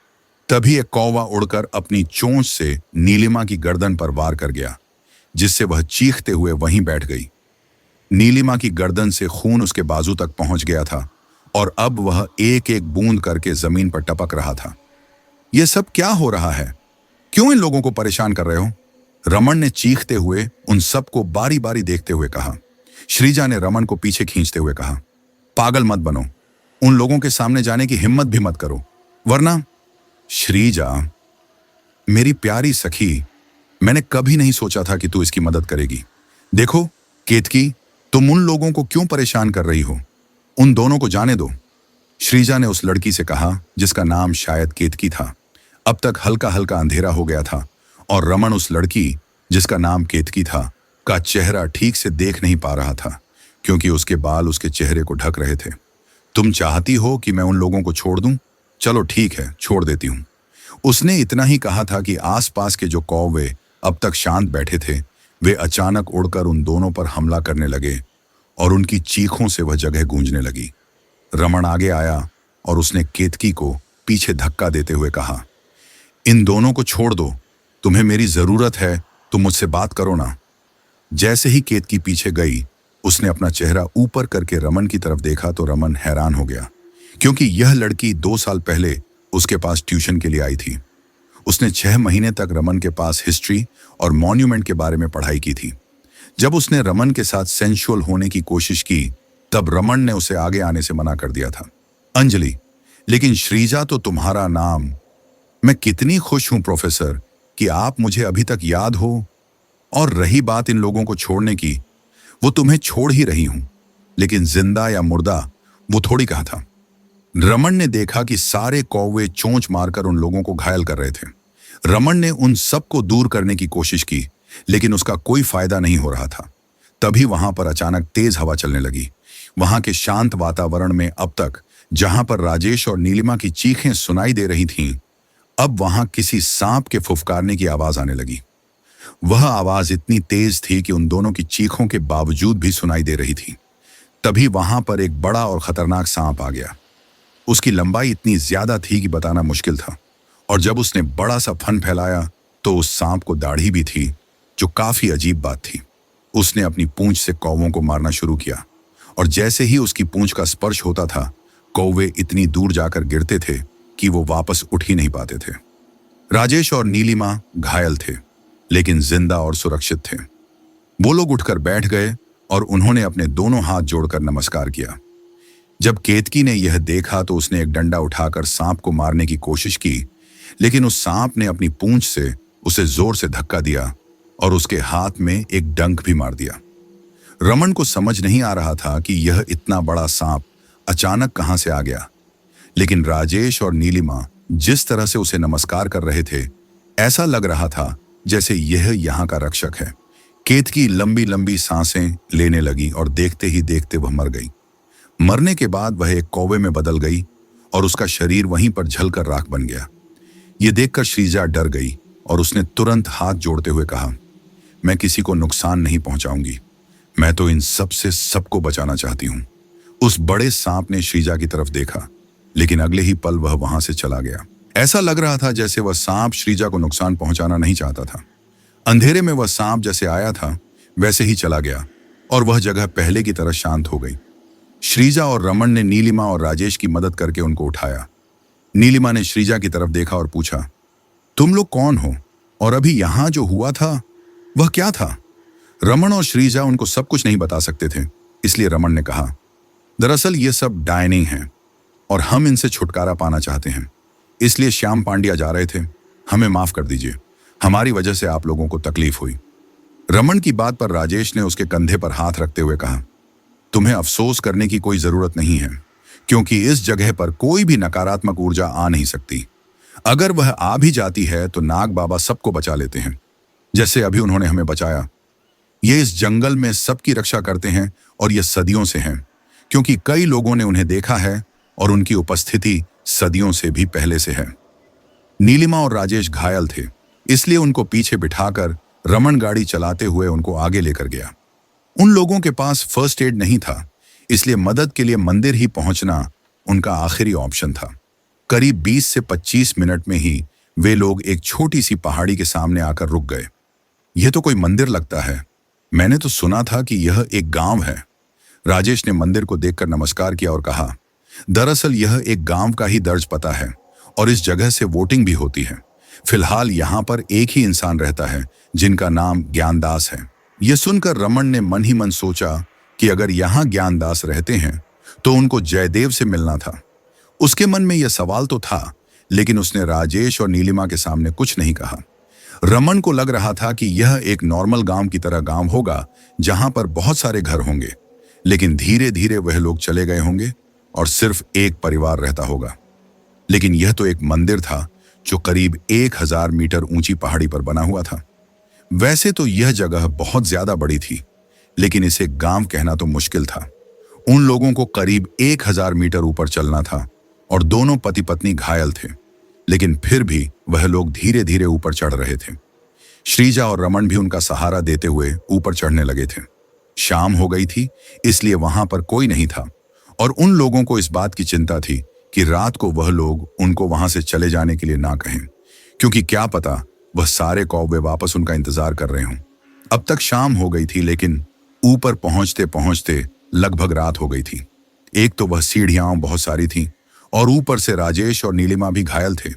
तभी एक कौवा उड़कर अपनी चोंच से नीलिमा की गर्दन पर वार कर गया, जिससे वह चीखते हुए वहीं बैठ गई। नीलिमा की गर्दन से खून उसके बाजू तक पहुंच गया था और अब वह एक एक बूंद करके जमीन पर टपक रहा था। यह सब क्या हो रहा है? क्यों इन लोगों को परेशान कर रहे हो? रमन ने चीखते हुए उन सबको बारी बारी देखते हुए कहा। श्रीजा ने रमन को पीछे खींचते हुए कहा, पागल मत बनो, उन लोगों के सामने जाने की हिम्मत भी मत करो, वरना। श्रीजा, मेरी प्यारी सखी, मैंने कभी नहीं सोचा था कि तू इसकी मदद करेगी। देखो केतकी, तुम उन लोगों को क्यों परेशान कर रही हो? उन दोनों को जाने दो। श्रीजा ने उस लड़की से कहा जिसका नाम शायद केतकी था। अब तक हल्का हल्का अंधेरा हो गया था और रमन उस लड़की जिसका नाम केतकी था का चेहरा ठीक से देख नहीं पा रहा था, क्योंकि उसके बाल उसके चेहरे को ढक रहे थे। तुम चाहती हो कि मैं उन लोगों को छोड़ दूं? चलो ठीक है, छोड़ देती हूं। उसने इतना ही कहा था कि आसपास के जो कौवे अब तक शांत बैठे थे, वे अचानक उड़कर उन दोनों पर हमला करने लगे और उनकी चीखों से वह जगह गूंजने लगी। रमन आगे आया और उसने केतकी को पीछे धक्का देते हुए कहा, इन दोनों को छोड़ दो, तुम्हें मेरी जरूरत है, तुम मुझसे बात करो ना। जैसे ही केतकी पीछे गई, उसने अपना चेहरा ऊपर करके रमन की तरफ देखा तो रमन हैरान हो गया, क्योंकि यह लड़की 2 साल पहले उसके पास ट्यूशन के लिए आई थी। उसने 6 महीने तक रमन के पास हिस्ट्री और मॉन्यूमेंट के बारे में पढ़ाई की थी। जब उसने रमन के साथ सेंशुअल होने की कोशिश की, तब रमन ने उसे आगे आने से मना कर दिया था। अंजलि, लेकिन श्रीजा तो तुम्हारा नाम। मैं कितनी खुश हूं प्रोफेसर कि आप मुझे अभी तक याद हो। और रही बात इन लोगों को छोड़ने की, वो तुम्हें छोड़ ही रही हूं, लेकिन जिंदा या मुर्दा वो थोड़ी कहा था। रमन ने देखा कि सारे कौवे चोंच मारकर उन लोगों को घायल कर रहे थे। रमन ने उन सबको दूर करने की कोशिश की, लेकिन उसका कोई फायदा नहीं हो रहा था। तभी वहां पर अचानक तेज हवा चलने लगी। वहां के शांत वातावरण में अब तक जहां पर राजेश और नीलिमा की चीखें सुनाई दे रही थीं, अब वहां किसी सांप के फुफकारने की आवाज आने लगी। वह आवाज इतनी तेज थी कि उन दोनों की चीखों के बावजूद भी सुनाई दे रही थी। तभी वहां पर एक बड़ा और खतरनाक सांप आ गया। उसकी लंबाई इतनी ज्यादा थी कि बताना मुश्किल था, और जब उसने बड़ा सा फन फैलाया तो उस सांप को दाढ़ी भी थी, जो काफी अजीब बात थी। उसने अपनी पूंछ से कौवों को मारना शुरू किया, और जैसे ही उसकी पूंछ का स्पर्श होता था, कौवे इतनी दूर जाकर गिरते थे कि वो वापस उठ ही नहीं पाते थे। राजेश और नीलिमा घायल थे, लेकिन जिंदा और सुरक्षित थे। वो लोग उठकर बैठ गए और उन्होंने अपने दोनों हाथ जोड़कर नमस्कार किया। जब केतकी ने यह देखा तो उसने एक डंडा उठाकर सांप को मारने की कोशिश की, लेकिन उस सांप ने अपनी पूंछ से उसे जोर से धक्का दिया और उसके हाथ में एक डंक भी मार दिया। रमन को समझ नहीं आ रहा था कि यह इतना बड़ा सांप अचानक कहां से आ गया, लेकिन राजेश और नीलिमा जिस तरह से उसे नमस्कार कर रहे थे, ऐसा लग रहा था जैसे यह यहाँ का रक्षक है। केतकी लंबी लंबी सांसें लेने लगी और देखते ही देखते वह मर गई। मरने के बाद वह एक कौवे में बदल गई और उसका शरीर वहीं पर जलकर राख बन गया। ये देखकर श्रीजा डर गई और उसने तुरंत हाथ जोड़ते हुए कहा, मैं किसी को नुकसान नहीं पहुंचाऊंगी, मैं तो इन सब से सबको बचाना चाहती हूँ। उस बड़े सांप ने श्रीजा की तरफ देखा, लेकिन अगले ही पल वह वहां से चला गया। ऐसा लग रहा था जैसे वह सांप श्रीजा को नुकसान पहुंचाना नहीं चाहता था। अंधेरे में वह सांप जैसे आया था वैसे ही चला गया और वह जगह पहले की तरह शांत हो गई। श्रीजा और रमन ने नीलिमा और राजेश की मदद करके उनको उठाया। नीलिमा ने श्रीजा की तरफ देखा और पूछा, तुम लोग कौन हो और अभी यहां जो हुआ था वह क्या था? रमन और श्रीजा उनको सब कुछ नहीं बता सकते थे, इसलिए रमन ने कहा, दरअसल ये सब डायनिंग है और हम इनसे छुटकारा पाना चाहते हैं, इसलिए श्याम पांड्या जा रहे थे। हमें माफ कर दीजिए, हमारी वजह से आप लोगों को तकलीफ हुई। रमन की बात पर राजेश ने उसके कंधे पर हाथ रखते हुए कहा, तुम्हें अफसोस करने की कोई जरूरत नहीं है, क्योंकि इस जगह पर कोई भी नकारात्मक ऊर्जा आ नहीं सकती। अगर वह आ भी जाती है तो नाग बाबा सबको बचा लेते हैं, जैसे अभी उन्होंने हमें बचाया। ये इस जंगल में सबकी रक्षा करते हैं और ये सदियों से हैं, क्योंकि कई लोगों ने उन्हें देखा है और उनकी उपस्थिति सदियों से भी पहले से है। नीलिमा और राजेश घायल थे, इसलिए उनको पीछे बिठाकर रमन गाड़ी चलाते हुए उनको आगे लेकर गया। उन लोगों के पास फर्स्ट एड नहीं था, इसलिए मदद के लिए मंदिर ही पहुंचना उनका आखिरी ऑप्शन था। करीब 20 से 25 मिनट में ही वे लोग एक छोटी सी पहाड़ी के सामने आकर रुक गए। यह तो कोई मंदिर लगता है, मैंने तो सुना था कि यह एक गांव है। राजेश ने मंदिर को देखकर नमस्कार किया और कहा, दरअसल यह एक गांव का ही दर्ज पता है और इस जगह से वोटिंग भी होती है। फिलहाल यहाँ पर एक ही इंसान रहता है जिनका नाम ज्ञानदास है। यह सुनकर रमन ने मन ही मन सोचा कि अगर यहाँ ज्ञानदास रहते हैं तो उनको जयदेव से मिलना था। उसके मन में यह सवाल तो था, लेकिन उसने राजेश और नीलिमा के सामने कुछ नहीं कहा। रमन को लग रहा था कि यह एक नॉर्मल गांव की तरह गांव होगा जहां पर बहुत सारे घर होंगे, लेकिन धीरे धीरे वह लोग चले गए होंगे और सिर्फ एक परिवार रहता होगा। लेकिन यह तो एक मंदिर था जो करीब 1000 मीटर ऊंची पहाड़ी पर बना हुआ था। वैसे तो यह जगह बहुत ज्यादा बड़ी थी, लेकिन इसे गांव कहना तो मुश्किल था। उन लोगों को करीब 1000 मीटर ऊपर चलना था और दोनों पति पत्नी घायल थे, लेकिन फिर भी वह लोग धीरे धीरे ऊपर चढ़ रहे थे। श्रीजा और रमन भी उनका सहारा देते हुए ऊपर चढ़ने लगे थे। शाम हो गई थी, इसलिए वहां पर कोई नहीं था और उन लोगों को इस बात की चिंता थी कि रात को वह लोग उनको वहां से चले जाने के लिए ना कहें, क्योंकि क्या पता वह सारे कौवे वापस उनका इंतजार कर रहे हों। अब तक शाम हो गई थी, लेकिन ऊपर पहुंचते पहुंचते लगभग रात हो गई थी। एक तो वह सीढ़ियां बहुत सारी थीं और ऊपर से राजेश और नीलिमा भी घायल थे,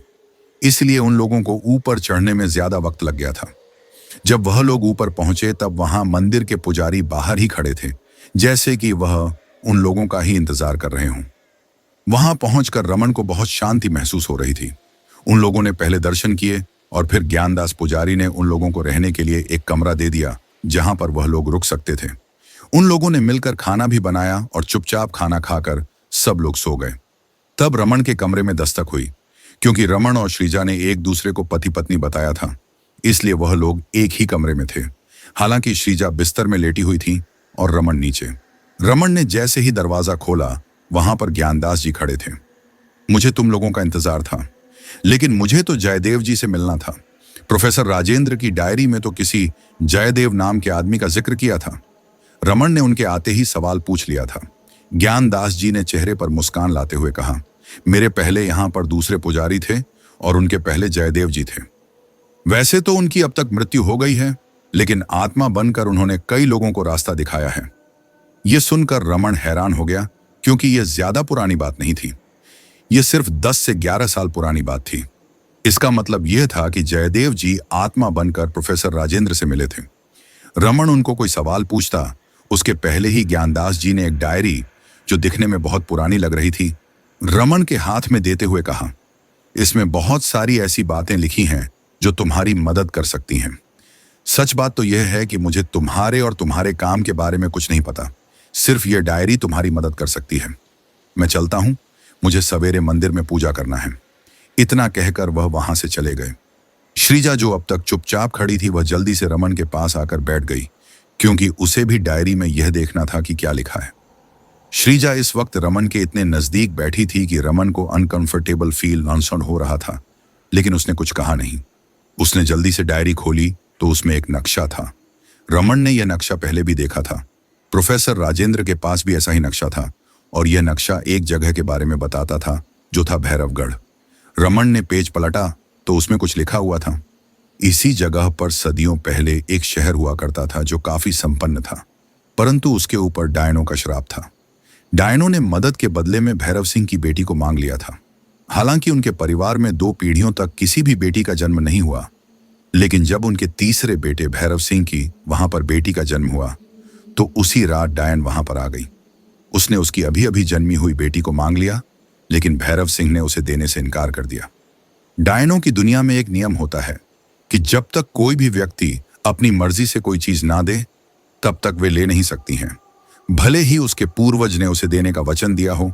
इसलिए उन लोगों को ऊपर चढ़ने में ज्यादा वक्त लग गया था। जब वह लोग ऊपर पहुंचे तब वहां मंदिर के पुजारी बाहर ही खड़े थे, जैसे कि वह उन लोगों का ही इंतजार कर रहे हों। वहां पहुंचकर रमन को बहुत शांति महसूस हो रही थी। उन लोगों ने पहले दर्शन किए और फिर ज्ञानदास पुजारी ने उन लोगों को रहने के लिए एक कमरा दे दिया जहां पर वह लोग रुक सकते थे। उन लोगों ने मिलकर खाना भी बनाया और चुपचाप खाना खाकर सब लोग सो गए। तब रमन के कमरे में दस्तक हुई। क्योंकि रमन और श्रीजा ने एक दूसरे को पति पत्नी बताया था, इसलिए वह लोग एक ही कमरे में थे। हालांकि श्रीजा बिस्तर में लेटी हुई थी और रमन नीचे। रमन ने जैसे ही दरवाजा खोला, वहां पर ज्ञानदास जी खड़े थे। मुझे तुम लोगों का इंतजार था, लेकिन मुझे तो जयदेव जी से मिलना था। प्रोफेसर राजेंद्र की डायरी में तो किसी जयदेव नाम के आदमी का जिक्र किया था। रमन ने उनके आते ही सवाल पूछ लिया था। ज्ञानदास जी ने चेहरे पर मुस्कान लाते हुए कहा, मेरे पहले यहां पर दूसरे पुजारी थे और उनके पहले जयदेव जी थे। वैसे तो उनकी अब तक मृत्यु हो गई है, लेकिन आत्मा बनकर उन्होंने कई लोगों को रास्ता दिखाया है। यह सुनकर रमन हैरान हो गया, क्योंकि यह ज्यादा पुरानी बात नहीं थी। यह सिर्फ 10 से 11 साल पुरानी बात थी। इसका मतलब यह था कि जयदेव जी आत्मा बनकर प्रोफेसर राजेंद्र से मिले थे। रमन उनको कोई सवाल पूछता, उसके पहले ही ज्ञानदास जी ने एक डायरी, जो दिखने में बहुत पुरानी लग रही थी, रमन के हाथ में देते हुए कहा, इसमें बहुत सारी ऐसी बातें लिखी हैं जो तुम्हारी मदद कर सकती हैं। सच बात तो यह है कि मुझे तुम्हारे और तुम्हारे काम के बारे में कुछ नहीं पता, सिर्फ यह डायरी तुम्हारी मदद कर सकती है। मैं चलता हूं, मुझे सवेरे मंदिर में पूजा करना है। इतना कहकर वह वहां से चले गए। श्रीजा, जो अब तक चुपचाप खड़ी थी, वह जल्दी से रमन के पास आकर बैठ गई, क्योंकि उसे भी डायरी में यह देखना था कि क्या लिखा है। श्रीजा इस वक्त रमन के इतने नजदीक बैठी थी कि रमन को अनकंफर्टेबल फील नॉनसाउंड हो रहा था, लेकिन उसने कुछ कहा नहीं। उसने जल्दी से डायरी खोली तो उसमें एक नक्शा था। रमन ने यह नक्शा पहले भी देखा था। प्रोफेसर राजेंद्र के पास भी ऐसा ही नक्शा था और यह नक्शा एक जगह के बारे में बताता था, जो था भैरवगढ़। रमन ने पेज पलटा तो उसमें कुछ लिखा हुआ था। इसी जगह पर सदियों पहले एक शहर हुआ करता था जो काफी संपन्न था, परंतु उसके ऊपर डायनों का श्राप था। डायनों ने मदद के बदले में भैरव सिंह की बेटी को मांग लिया था। हालांकि उनके परिवार में 2 पीढ़ियों तक किसी भी बेटी का जन्म नहीं हुआ, लेकिन जब उनके तीसरे बेटे भैरव सिंह की वहां पर बेटी का जन्म हुआ, तो उसी रात डायन वहां पर आ गई। उसने उसकी अभी अभी जन्मी हुई बेटी को मांग लिया, लेकिन भैरव सिंह ने उसे देने से इनकार कर दिया। डायनों की दुनिया में एक नियम होता है कि जब तक कोई भी व्यक्ति अपनी मर्जी से कोई चीज ना दे, तब तक वे ले नहीं सकती हैं। भले ही उसके पूर्वज ने उसे देने का वचन दिया हो,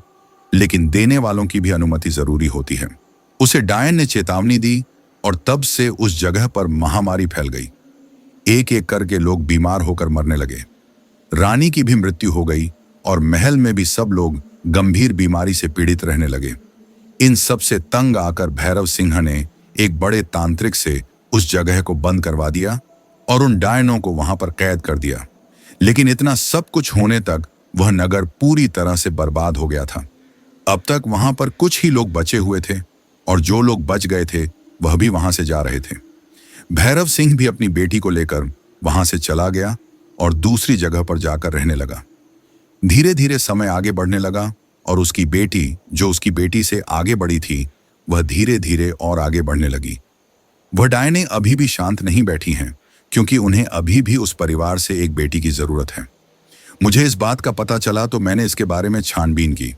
लेकिन देने वालों की भी अनुमति जरूरी होती है। उसे डायन ने चेतावनी दी और तब से उस जगह पर महामारी फैल गई। एक एक करके लोग बीमार होकर मरने लगे। रानी की भी मृत्यु हो गई और महल में भी सब लोग गंभीर बीमारी से पीड़ित रहने लगे। इन सब से तंग आकर भैरव सिंह ने एक बड़े तांत्रिक से उस जगह को बंद करवा दिया और उन डायनों को वहां पर कैद कर दिया। लेकिन इतना सब कुछ होने तक वह नगर पूरी तरह से बर्बाद हो गया था। अब तक वहां पर कुछ ही लोग बचे हुए थे और जो लोग बच गए थे वह भी वहां से जा रहे थे। भैरव सिंह भी अपनी बेटी को लेकर वहां से चला गया और दूसरी जगह पर जाकर रहने लगा। धीरे धीरे समय आगे बढ़ने लगा और उसकी बेटी, जो उसकी बेटी से आगे बढ़ी थी, वह धीरे धीरे और आगे बढ़ने लगी। वह डायनें अभी भी शांत नहीं बैठी हैं, क्योंकि उन्हें अभी भी उस परिवार से एक बेटी की जरूरत है। मुझे इस बात का पता चला तो मैंने इसके बारे में छानबीन की।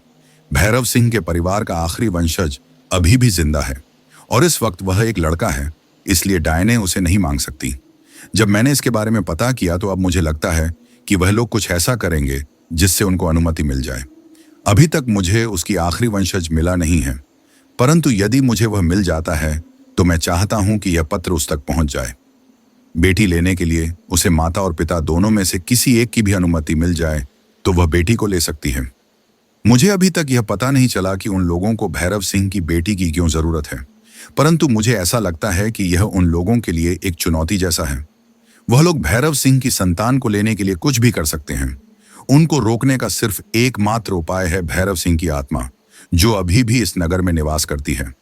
भैरव सिंह के परिवार का आखिरी वंशज अभी भी जिंदा है और इस वक्त वह एक लड़का है, इसलिए डायनें उसे नहीं मांग सकती। जब मैंने इसके बारे में पता किया तो अब मुझे लगता है कि वह लोग कुछ ऐसा करेंगे जिससे उनको अनुमति मिल जाए। अभी तक मुझे उसकी आखिरी वंशज मिला नहीं है, परंतु यदि मुझे वह मिल जाता है तो मैं चाहता हूं कि यह पत्र उस तक पहुंच जाए। बेटी लेने के लिए उसे माता और पिता दोनों में से किसी एक की भी अनुमति मिल जाए तो वह बेटी को ले सकती है। मुझे अभी तक यह पता नहीं चला कि उन लोगों को भैरव सिंह की बेटी की क्यों जरूरत है, परंतु मुझे ऐसा लगता है कि यह उन लोगों के लिए एक चुनौती जैसा है। वह लोग भैरव सिंह की संतान को लेने के लिए कुछ भी कर सकते हैं। उनको रोकने का सिर्फ एकमात्र उपाय है भैरव सिंह की आत्मा, जो अभी भी इस नगर में निवास करती है।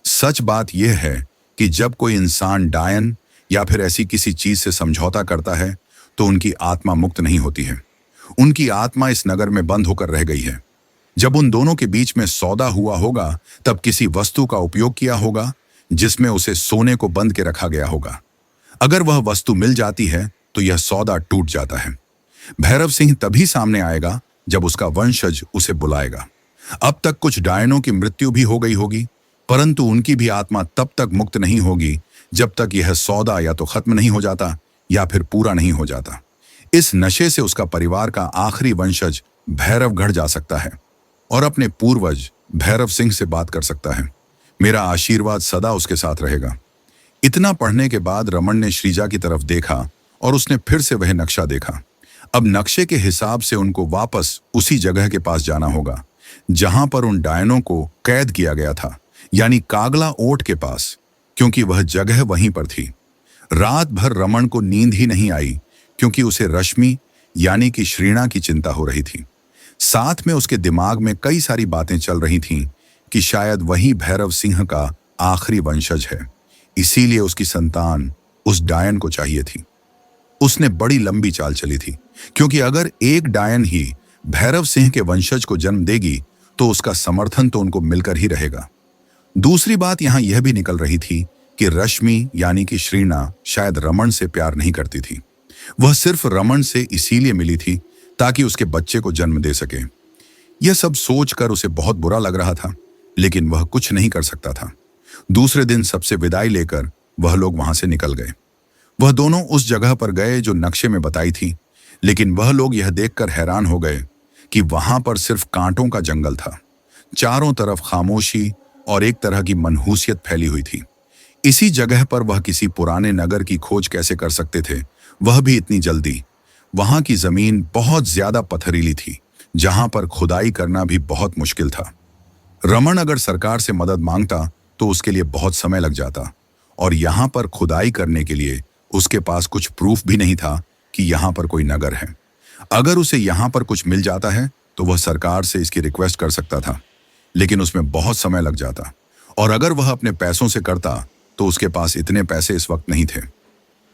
सच बात यह है कि जब कोई इंसान डायन या फिर ऐसी किसी चीज से समझौता करता है तो उनकी आत्मा मुक्त नहीं होती है। उनकी आत्मा इस नगर में बंद होकर रह गई है। जब उन दोनों के बीच में सौदा हुआ होगा तब किसी वस्तु का उपयोग किया होगा जिसमें उसे सोने को बंद के रखा गया होगा। अगर वह वस्तु मिल जाती है तो यह सौदा टूट जाता है। भैरव सिंह तभी सामने आएगा जब उसका वंशज उसे बुलाएगा। अब तक कुछ डायनों की मृत्यु भी हो गई होगी, परंतु उनकी भी आत्मा तब तक मुक्त नहीं होगी जब तक यह सौदा या तो खत्म नहीं हो जाता या फिर पूरा नहीं हो जाता। इस नशे से उसका परिवार का आखिरी वंशज भैरवगढ़ जा सकता है और अपने पूर्वज भैरव सिंह से बात कर सकता है। मेरा आशीर्वाद सदा उसके साथ रहेगा। इतना पढ़ने के बाद रमन ने श्रीजा की तरफ देखा और उसने फिर से वह नक्शा देखा। अब नक्शे के हिसाब से उनको वापस उसी जगह के पास जाना होगा जहां पर उन डायनों को कैद किया गया था, यानी कागला ओट के पास, क्योंकि वह जगह वहीं पर थी। रात भर रमन को नींद ही नहीं आई क्योंकि उसे रश्मि यानी कि श्रीणा की चिंता हो रही थी। साथ में उसके दिमाग में कई सारी बातें चल रही थीं कि शायद वही भैरव सिंह का आखिरी वंशज है, इसीलिए उसकी संतान उस डायन को चाहिए थी। उसने बड़ी लंबी चाल चली थी, क्योंकि अगर एक डायन ही भैरव सिंह के वंशज को जन्म देगी तो उसका समर्थन तो उनको मिलकर ही रहेगा। दूसरी बात यहां यह भी निकल रही थी कि रश्मि यानी कि श्रीणा शायद रमन से प्यार नहीं करती थी। वह सिर्फ रमन से इसीलिए मिली थी ताकि उसके बच्चे को जन्म दे सके। यह सब सोचकर उसे बहुत बुरा लग रहा था, लेकिन वह कुछ नहीं कर सकता था। दूसरे दिन सबसे विदाई लेकर वह लोग वहां से निकल गए। वह दोनों उस जगह पर गए जो नक्शे में बताई थी, लेकिन वह लोग यह देखकर हैरान हो गए कि वहां पर सिर्फ कांटों का जंगल था। चारों तरफ खामोशी और एक तरह की मनहूसियत फैली हुई थी। इसी जगह पर वह किसी पुराने नगर की खोज कैसे कर सकते थे, वह भी इतनी जल्दी। वहां की जमीन बहुत ज्यादा पथरीली थी, जहां पर खुदाई करना भी बहुत मुश्किल था। रमन अगर सरकार से मदद मांगता तो उसके लिए बहुत समय लग जाता, और यहां पर खुदाई करने के लिए उसके पास कुछ प्रूफ भी नहीं था कि यहां पर कोई नगर है। अगर उसे यहां पर कुछ मिल जाता है तो वह सरकार से इसकी रिक्वेस्ट कर सकता था, लेकिन उसमें बहुत समय लग जाता, और अगर वह अपने पैसों से करता तो उसके पास इतने पैसे इस वक्त नहीं थे।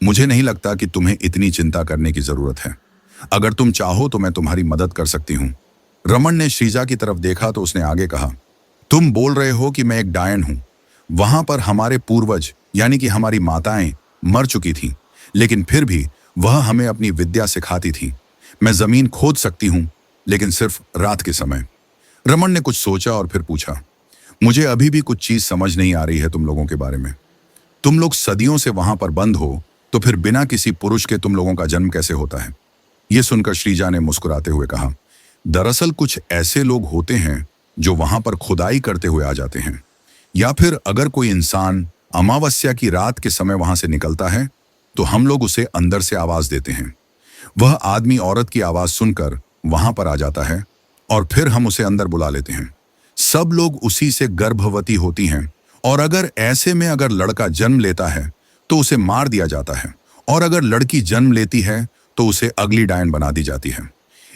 मुझे नहीं लगता कि तुम्हें इतनी चिंता करने की जरूरत है। अगर तुम चाहो तो मैं तुम्हारी मदद कर सकती हूँ। रमन ने श्रीजा की तरफ देखा तो उसने आगे कहा, तुम बोल रहे हो कि मैं एक डायन हूं। वहां पर हमारे पूर्वज यानी कि हमारी माताएं मर चुकी थीं, लेकिन फिर भी वह हमें अपनी विद्या सिखाती थी। मैं जमीन खोद सकती हूं, लेकिन सिर्फ रात के समय। रमन ने कुछ सोचा और फिर पूछा, मुझे अभी भी कुछ चीज समझ नहीं आ रही है तुम लोगों के बारे में। तुम लोग सदियों से वहां पर बंद हो, तो फिर बिना किसी पुरुष के तुम लोगों का जन्म कैसे होता है? यह सुनकर श्रीजा ने मुस्कुराते हुए कहा, दरअसल कुछ ऐसे लोग होते हैं जो वहां पर खुदाई करते हुए आ जाते हैं। या फिर अगर कोई इंसान अमावस्या की रात के समय वहां से निकलता है तो हम लोग उसे अंदर से आवाज देते हैं। वह आदमी औरत की आवाज सुनकर वहां पर आ जाता है और फिर हम उसे अंदर बुला लेते हैं। सब लोग उसी से गर्भवती होती हैं और अगर ऐसे में अगर लड़का जन्म लेता है तो उसे मार दिया जाता है और अगर लड़की जन्म लेती है तो उसे अगली डायन बना दी जाती है।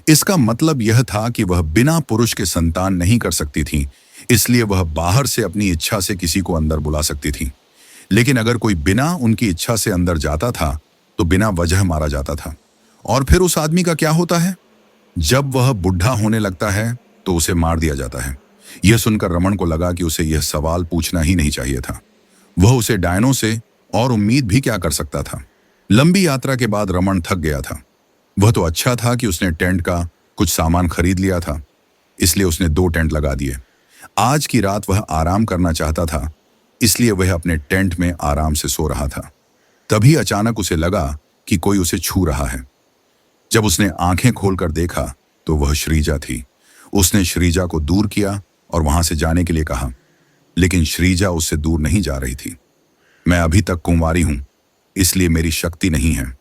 इसका मतलब यह था कि वह बिना पुरुष के संतान नहीं कर सकती थी, इसलिए वह बाहर से अपनी इच्छा से किसी को अंदर बुला सकती थी। लेकिन अगर कोई बिना उनकी इच्छा से अंदर जाता था तो बिना वजह मारा जाता था। और फिर उस आदमी का क्या होता है? जब वह बुढ़ा होने लगता है तो उसे मार दिया जाता है। यह सुनकर रमन को लगा कि उसे यह सवाल पूछना ही नहीं चाहिए था। वह उसे डायनों से और उम्मीद भी क्या कर सकता था। लंबी यात्रा के बाद रमन थक गया था। वह तो अच्छा था कि उसने टेंट का कुछ सामान खरीद लिया था, इसलिए उसने 2 टेंट लगा दिए। आज की रात वह आराम करना चाहता था, इसलिए वह अपने टेंट में आराम से सो रहा था। तभी अचानक उसे लगा कि कोई उसे छू रहा है। जब उसने आंखें खोलकर देखा तो वह श्रीजा थी। उसने श्रीजा को दूर किया और वहां से जाने के लिए कहा, लेकिन श्रीजा उससे दूर नहीं जा रही थी। मैं अभी तक कुंवारी हूं, इसलिए मेरी शक्ति नहीं है।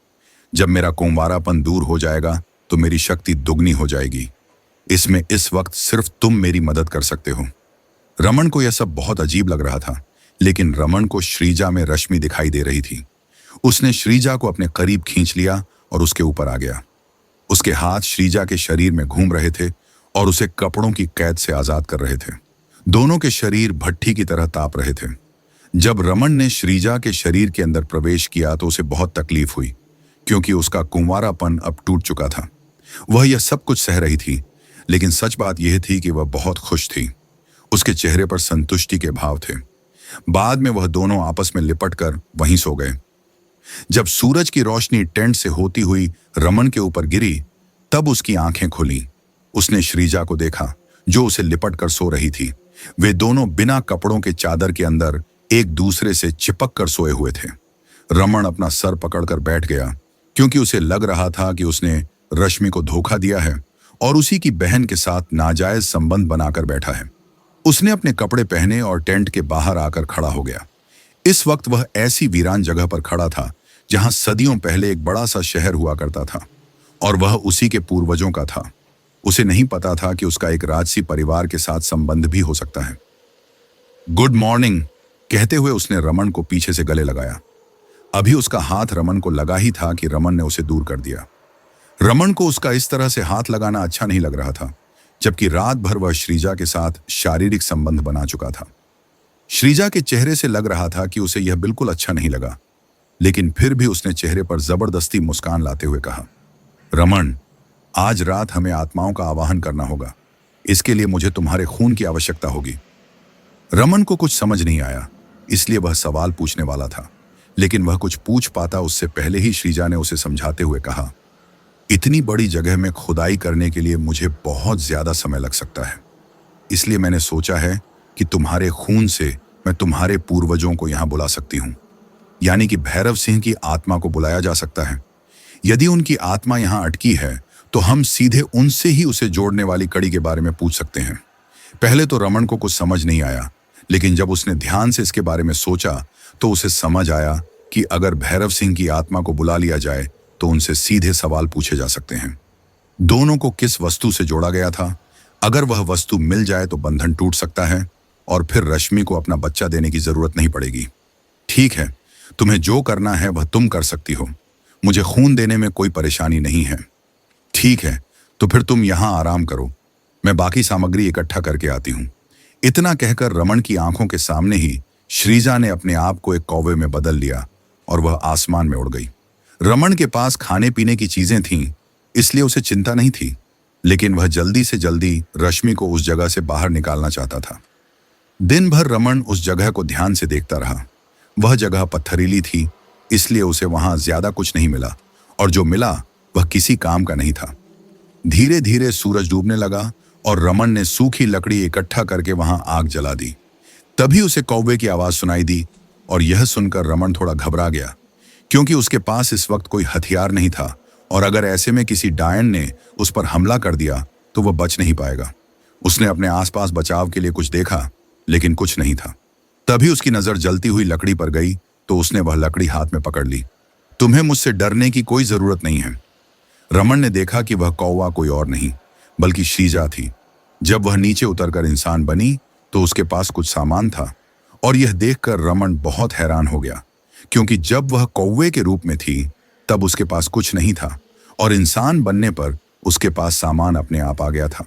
जब मेरा कुंवारापन दूर हो जाएगा तो मेरी शक्ति दुगनी हो जाएगी। इसमें इस वक्त सिर्फ तुम मेरी मदद कर सकते हो। रमन को यह सब बहुत अजीब लग रहा था, लेकिन रमन को श्रीजा में रश्मि दिखाई दे रही थी। उसने श्रीजा को अपने करीब खींच लिया और उसके ऊपर आ गया। उसके हाथ श्रीजा के शरीर में घूम रहे थे और उसे कपड़ों की कैद से आजाद कर रहे थे। दोनों के शरीर भट्ठी की तरह ताप रहे थे। जब रमन ने श्रीजा के शरीर के अंदर प्रवेश किया तो उसे बहुत तकलीफ हुई, क्योंकि उसका कुंवारापन अब टूट चुका था। वह यह सब कुछ सह रही थी, लेकिन सच बात यह थी कि वह बहुत खुश थी। उसके चेहरे पर संतुष्टि के भाव थे। बाद में वह दोनों आपस में लिपटकर वहीं सो गए। जब सूरज की रोशनी टेंट से होती हुई रमन के ऊपर गिरी, तब उसकी आंखें खुली। उसने श्रीजा को देखा, जो उसे लिपटकर सो रही थी। वे दोनों बिना कपड़ों के चादर के अंदर एक दूसरे से चिपक कर सोए हुए थे। रमन अपना सर पकड़कर बैठ गया, क्योंकि उसे लग रहा था कि उसने रश्मि को धोखा दिया है और उसी की बहन के साथ नाजायज संबंध बनाकर बैठा है। उसने अपने कपड़े पहने और टेंट के बाहर आकर खड़ा हो गया। इस वक्त वह ऐसी वीरान जगह पर खड़ा था जहां सदियों पहले एक बड़ा सा शहर हुआ करता था और वह उसी के पूर्वजों का था। उसे नहीं पता था कि उसका एक राजसी परिवार के साथ संबंध भी हो सकता है। गुड मॉर्निंग कहते हुए उसने रमन को पीछे से गले लगाया। अभी उसका हाथ रमन को लगा ही था कि रमन ने उसे दूर कर दिया। रमन को उसका इस तरह से हाथ लगाना अच्छा नहीं लग रहा था, जबकि रात भर वह श्रीजा के साथ शारीरिक संबंध बना चुका था। श्रीजा के चेहरे से लग रहा था कि उसे यह बिल्कुल अच्छा नहीं लगा, लेकिन फिर भी उसने चेहरे पर जबरदस्ती मुस्कान लाते हुए कहा, रमन, आज रात हमें आत्माओं का आवाहन करना होगा। इसके लिए मुझे तुम्हारे खून की आवश्यकता होगी। रमन को कुछ समझ नहीं आया, इसलिए वह सवाल पूछने वाला था, लेकिन वह कुछ पूछ पाता उससे पहले ही श्रीजा ने उसे समझाते हुए कहा, इतनी बड़ी जगह में खुदाई करने के लिए मुझे बहुत ज्यादा समय लग सकता है। इसलिए मैंने सोचा है कि तुम्हारे खून से मैं तुम्हारे पूर्वजों को यहां बुला सकती हूं, यानी कि भैरव सिंह की आत्मा को बुलाया जा सकता है। यदि उनकी आत्मा यहां अटकी है तो हम सीधे उनसे ही उसे जोड़ने वाली कड़ी के बारे में पूछ सकते हैं। पहले तो रमन को कुछ समझ नहीं आया, लेकिन जब उसने ध्यान से इसके बारे में सोचा तो उसे समझ आया कि अगर भैरव सिंह की आत्मा को बुला लिया जाए तो उनसे सीधे सवाल पूछे जा सकते हैं। दोनों को किस वस्तु से जोड़ा गया था? अगर वह वस्तु मिल जाए तो बंधन टूट सकता है और फिर रश्मि को अपना बच्चा देने की जरूरत नहीं पड़ेगी। ठीक है, तुम्हें जो करना है वह तुम कर सकती हो। मुझे खून देने में कोई परेशानी नहीं है। ठीक है, तो फिर तुम यहां आराम करो, मैं बाकी सामग्री इकट्ठा करके आती हूं। इतना कहकर रमन की आंखों के सामने ही श्रीजा ने अपने आप को एक कौवे में बदल लिया और वह आसमान में उड़ गई। रमन के पास खाने पीने की चीजें थीं, इसलिए उसे चिंता नहीं थी, लेकिन वह जल्दी से जल्दी रश्मि को उस जगह से बाहर निकालना चाहता था। दिन भर रमन उस जगह को ध्यान से देखता रहा। वह जगह पत्थरीली थी, इसलिए उसे वहां ज्यादा कुछ नहीं मिला, और जो मिला वह किसी काम का नहीं था। धीरे धीरे सूरज डूबने लगा और रमन ने सूखी लकड़ी इकट्ठा करके वहां आग जला दी। तभी उसे कौवे की आवाज सुनाई दी और यह सुनकर रमन थोड़ा घबरा गया, क्योंकि उसके पास इस वक्त कोई हथियार नहीं था और अगर ऐसे में किसी डायन ने उस पर हमला कर दिया तो वह बच नहीं पाएगा। उसने अपने आसपास बचाव के लिए कुछ देखा, लेकिन कुछ नहीं था। तभी उसकी नजर जलती हुई लकड़ी पर गई तो उसने वह लकड़ी हाथ में पकड़ ली। तुम्हें मुझसे डरने की कोई जरूरत नहीं है। रमन ने देखा कि वह कौवा कोई और नहीं बल्कि श्रीजा थी। जब वह नीचे उतरकर इंसान बनी तो उसके पास कुछ सामान था, और यह देखकर रमन बहुत हैरान हो गया, क्योंकि जब वह कौवे के रूप में थी तब उसके पास कुछ नहीं था, और इंसान बनने पर उसके पास सामान अपने आप आ गया था।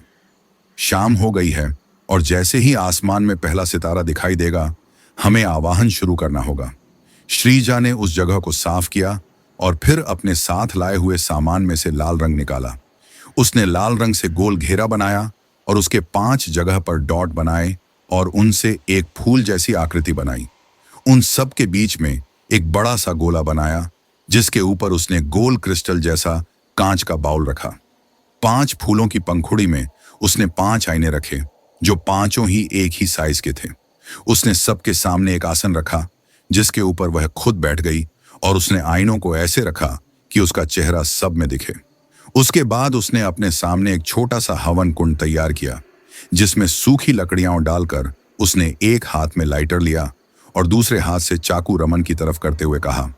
शाम हो गई है, और जैसे ही आसमान में पहला सितारा दिखाई देगा हमें आवाहन शुरू करना होगा। श्रीजा ने उस जगह को साफ किया और फिर अपने साथ लाए हुए सामान में से लाल रंग निकाला। उसने लाल रंग से गोल घेरा बनाया और उसके 5 जगह पर डॉट बनाए और उनसे एक फूल जैसी आकृति बनाई। उन सब के बीच में एक बड़ा सा गोला बनाया जिसके ऊपर उसने गोल क्रिस्टल जैसा कांच का बाउल रखा। 5 फूलों की पंखुड़ी में उसने 5 आईने रखे जो पांचों ही एक ही साइज के थे। उसने सबके सामने एक आसन रखा जिसके ऊपर वह खुद बैठ गई, और उसने आईनों को ऐसे रखा कि उसका चेहरा सब में दिखे। उसके बाद उसने अपने सामने एक छोटा सा हवन कुंड तैयार किया जिसमें सूखी लकड़ियां डालकर उसने एक हाथ में लाइटर लिया और दूसरे हाथ से चाकू रमन की तरफ करते हुए कहा,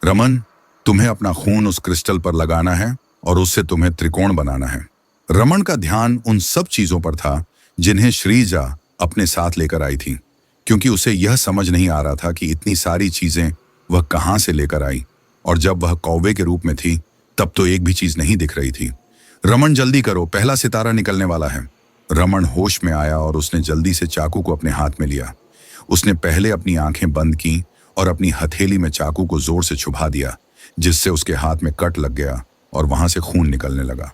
रमन, तुम्हें अपना खून उस क्रिस्टल पर लगाना है और उससे तुम्हें त्रिकोण बनाना है। रमन का ध्यान उन सब चीजों पर था जिन्हें श्रीजा अपने साथ लेकर आई थी, क्योंकि उसे यह समझ नहीं आ रहा था कि इतनी सारी चीजें वह कहां से लेकर आई, और जब वह कौवे के रूप में थी तब तो एक भी चीज नहीं दिख रही थी। रमन, जल्दी करो, पहला सितारा निकलने वाला है। रमन होश में आया और उसने जल्दी से चाकू को अपने हाथ में लिया। उसने पहले अपनी आंखें बंद की और अपनी हथेली में चाकू को जोर से चुभा दिया, जिससे उसके हाथ में कट लग गया और वहां से खून निकलने लगा।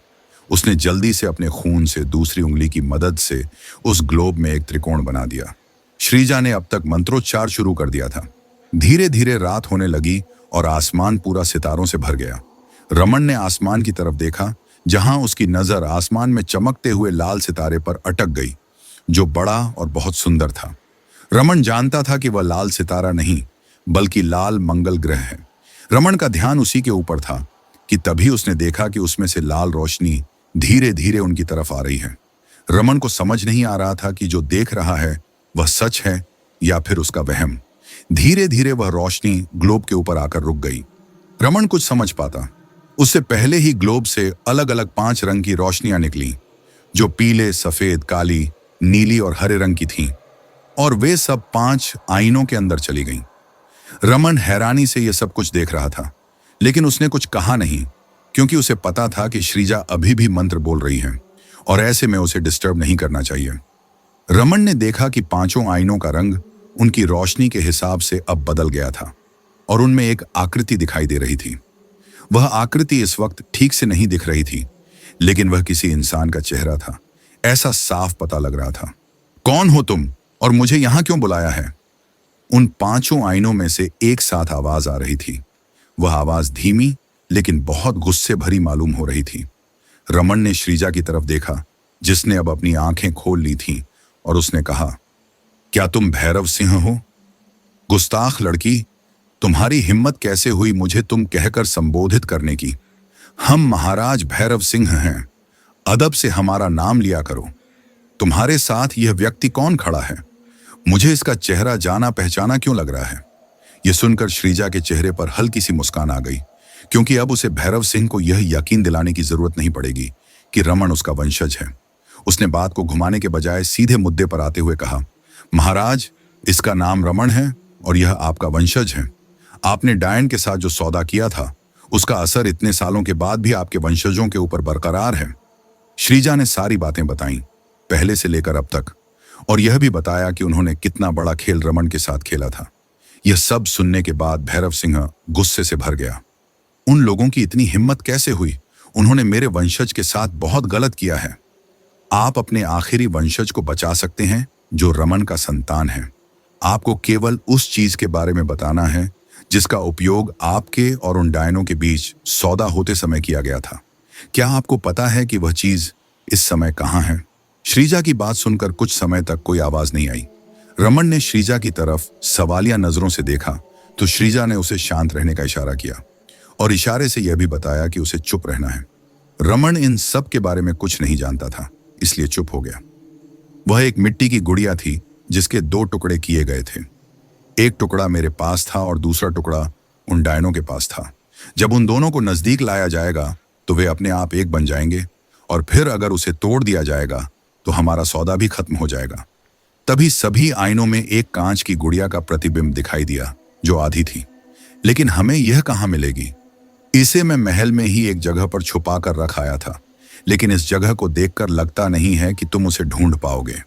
उसने जल्दी से अपने खून से दूसरी उंगली की मदद से उस ग्लोब में एक त्रिकोण बना दिया। श्रीजा ने अब तक मंत्रोच्चार शुरू कर दिया था। धीरे धीरे रात होने लगी और आसमान पूरा सितारों से भर गया। रमन ने आसमान की तरफ देखा, जहां उसकी नजर आसमान में चमकते हुए लाल सितारे पर अटक गई, जो बड़ा और बहुत सुंदर था। रमन जानता था कि वह लाल सितारा नहीं बल्कि लाल मंगल ग्रह है। रमन का ध्यान उसी के ऊपर था कि तभी उसने देखा कि उसमें से लाल रोशनी धीरे धीरे उनकी तरफ आ रही है। रमन को समझ नहीं आ रहा था कि जो देख रहा है वह सच है या फिर उसका वहम। धीरे धीरे वह रोशनी ग्लोब के ऊपर आकर रुक गई। रमन कुछ समझ पाता उससे पहले ही ग्लोब से अलग अलग 5 रंग की रोशनियां निकली, जो पीले, सफेद, काली, नीली और हरे रंग की थीं, और वे सब 5 आईनों के अंदर चली गईं। रमन हैरानी से यह सब कुछ देख रहा था, लेकिन उसने कुछ कहा नहीं, क्योंकि उसे पता था कि श्रीजा अभी भी मंत्र बोल रही है और ऐसे में उसे डिस्टर्ब नहीं करना चाहिए। रमन ने देखा कि 5 आईनों का रंग उनकी रोशनी के हिसाब से अब बदल गया था और उनमें एक आकृति दिखाई दे रही थी। वह आकृति इस वक्त ठीक से नहीं दिख रही थी, लेकिन वह किसी इंसान का चेहरा था, ऐसा साफ पता लग रहा था। कौन हो तुम और मुझे यहां क्यों बुलाया है? उन 5 आईनों में से एक साथ आवाज आ रही थी। वह आवाज धीमी लेकिन बहुत गुस्से भरी मालूम हो रही थी। रमन ने श्रीजा की तरफ देखा, जिसने अब अपनी आंखें खोल ली थीं, और उसने कहा, क्या तुम भैरव सिंह हो? गुस्ताख लड़की, तुम्हारी हिम्मत कैसे हुई मुझे तुम कहकर संबोधित करने की? हम महाराज भैरव सिंह हैं, अदब से हमारा नाम लिया करो। तुम्हारे साथ यह व्यक्ति कौन खड़ा है? मुझे इसका चेहरा जाना पहचाना क्यों लग रहा है? यह सुनकर श्रीजा के चेहरे पर हल्की सी मुस्कान आ गई, क्योंकि अब उसे भैरव सिंह को यह यकीन दिलाने की जरूरत नहीं पड़ेगी कि रमन उसका वंशज है। उसने बात को घुमाने के बजाय सीधे मुद्दे पर आते हुए कहा, महाराज, इसका नाम रमन है और यह आपका वंशज है। आपने डायन के साथ जो सौदा किया था उसका असर इतने सालों के बाद भी आपके वंशजों के ऊपर बरकरार है। श्रीजा ने सारी बातें बताईं, पहले से लेकर अब तक, और यह भी बताया कि उन्होंने कितना बड़ा खेल रमन के साथ खेला था। यह सब सुनने के बाद भैरव सिंह गुस्से से भर गया। उन लोगों की इतनी हिम्मत कैसे हुई? उन्होंने मेरे वंशज के साथ बहुत गलत किया है। आप अपने आखिरी वंशज को बचा सकते हैं जो रमन का संतान है। आपको केवल उस चीज के बारे में बताना है जिसका उपयोग आपके और उन डायनों के बीच सौदा होते समय किया गया था। क्या आपको पता है कि वह चीज इस समय कहाँ है? श्रीजा की बात सुनकर कुछ समय तक कोई आवाज नहीं आई। रमन ने श्रीजा की तरफ सवालिया नजरों से देखा तो श्रीजा ने उसे शांत रहने का इशारा किया और इशारे से यह भी बताया कि उसे चुप रहना है। रमन इन सब के बारे में कुछ नहीं जानता था, इसलिए चुप हो गया। वह एक मिट्टी की गुड़िया थी जिसके दो टुकड़े किए गए थे। एक टुकड़ा मेरे पास था और दूसरा टुकड़ा उन डायनों के पास था। जब उन दोनों को नजदीक लाया जाएगा तो वे अपने आप एक बन जाएंगे, और फिर अगर उसे तोड़ दिया जाएगा तो हमारा सौदा भी खत्म हो जाएगा। तभी सभी आईनों में एक कांच की गुड़िया का प्रतिबिंब दिखाई दिया जो आधी थी। लेकिन हमें यह कहाँ मिलेगी? इसे मैं महल में ही एक जगह पर छुपा कर रख आया था, लेकिन इस जगह को देखकर लगता नहीं है कि तुम उसे ढूंढ पाओगे।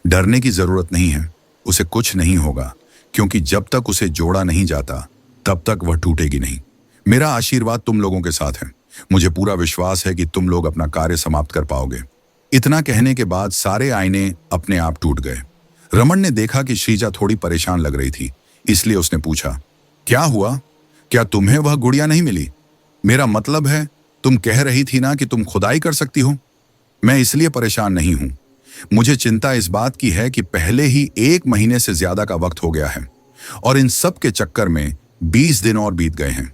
डरने की जरूरत नहीं है, उसे कुछ नहीं होगा, क्योंकि जब तक उसे जोड़ा नहीं जाता तब तक वह टूटेगी नहीं। मेरा आशीर्वाद तुम लोगों के साथ है। मुझे पूरा विश्वास है कि तुम लोग अपना कार्य समाप्त कर पाओगे। इतना कहने के बाद सारे आईने अपने आप टूट गए। रमन ने देखा कि श्रीजा थोड़ी परेशान लग रही थी, इसलिए उसने पूछा, क्या हुआ? क्या तुम्हें वह गुड़िया नहीं मिली? मेरा मतलब है, तुम कह रही थी ना कि तुम खुदाई कर सकती हो। मैं इसलिए परेशान नहीं हूं। मुझे चिंता इस बात की है कि पहले ही 1 महीने से ज्यादा का वक्त हो गया है और इन सब के चक्कर में 20 दिन और बीत गए हैं।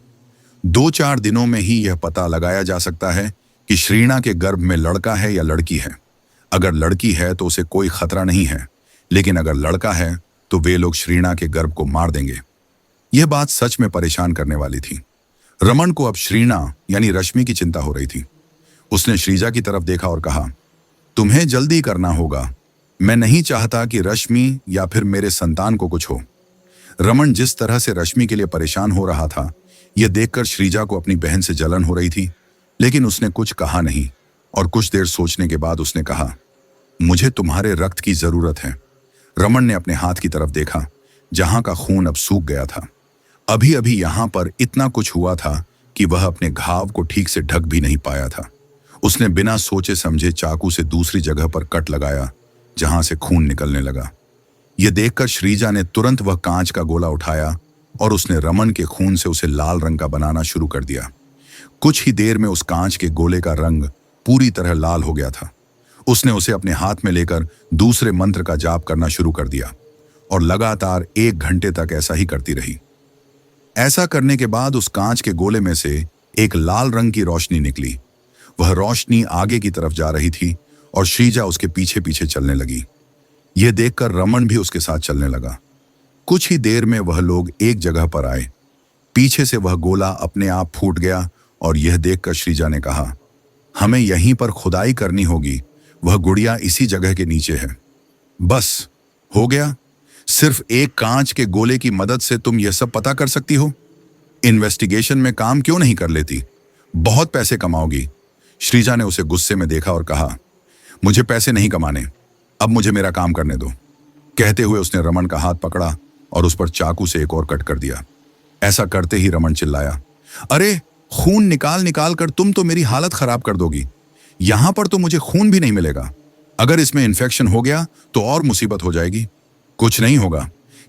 2-4 दिनों में ही यह पता लगाया जा सकता है कि श्रीणा के गर्भ में लड़का है या लड़की है। अगर लड़की है तो उसे कोई खतरा नहीं है, लेकिन अगर लड़का है तो वे लोग श्रीणा के गर्भ को मार देंगे। यह बात सच में परेशान करने वाली थी। रमन को अब श्रीणा यानी रश्मि की चिंता हो रही थी। उसने श्रीजा की तरफ देखा और कहा, तुम्हें जल्दी करना होगा। मैं नहीं चाहता कि रश्मि या फिर मेरे संतान को कुछ हो। रमन जिस तरह से रश्मि के लिए परेशान हो रहा था, यह देखकर श्रीजा को अपनी बहन से जलन हो रही थी, लेकिन उसने कुछ कहा नहीं और कुछ देर सोचने के बाद उसने कहा, मुझे तुम्हारे रक्त की जरूरत है। रमन ने अपने हाथ की तरफ देखा, जहां का खून अब सूख गया था। अभी अभी यहां पर इतना कुछ हुआ था कि वह अपने घाव को ठीक से ढक भी नहीं पाया था। उसने बिना सोचे समझे चाकू से दूसरी जगह पर कट लगाया, जहां से खून निकलने लगा। यह देखकर श्रीजा ने तुरंत वह कांच का गोला उठाया और उसने रमन के खून से उसे लाल रंग का बनाना शुरू कर दिया। कुछ ही देर में उस कांच के गोले का रंग पूरी तरह लाल हो गया था। उसने उसे अपने हाथ में लेकर दूसरे मंत्र का जाप करना शुरू कर दिया और लगातार 1 घंटे तक ऐसा ही करती रही। ऐसा करने के बाद उस कांच के गोले में से एक लाल रंग की रोशनी निकली। वह रोशनी आगे की तरफ जा रही थी और श्रीजा उसके पीछे पीछे चलने लगी। यह देखकर रमन भी उसके साथ चलने लगा। कुछ ही देर में वह लोग एक जगह पर आए। पीछे से वह गोला अपने आप फूट गया और यह देखकर श्रीजा ने कहा, हमें यहीं पर खुदाई करनी होगी। वह गुड़िया इसी जगह के नीचे है। बस हो गया। सिर्फ एक कांच के गोले की मदद से तुम यह सब पता कर सकती हो। इन्वेस्टिगेशन में काम क्यों नहीं कर लेती? बहुत पैसे कमाओगी। श्रीजा ने उसे गुस्से में देखा और कहा, मुझे पैसे नहीं कमाने, अब मुझे मेरा काम करने दो। कहते हुए उसने रमन का हाथ पकड़ा और उस पर चाकू से एक और कट कर दिया। ऐसा करते ही रमन चिल्लाया, अरे खून निकाल निकाल कर तुम तो मेरी हालत खराब कर दोगी। यहां पर तो मुझे खून भी नहीं मिलेगा। अगर इसमें इन्फेक्शन हो गया तो और मुसीबत हो जाएगी। कुछ नहीं होगा।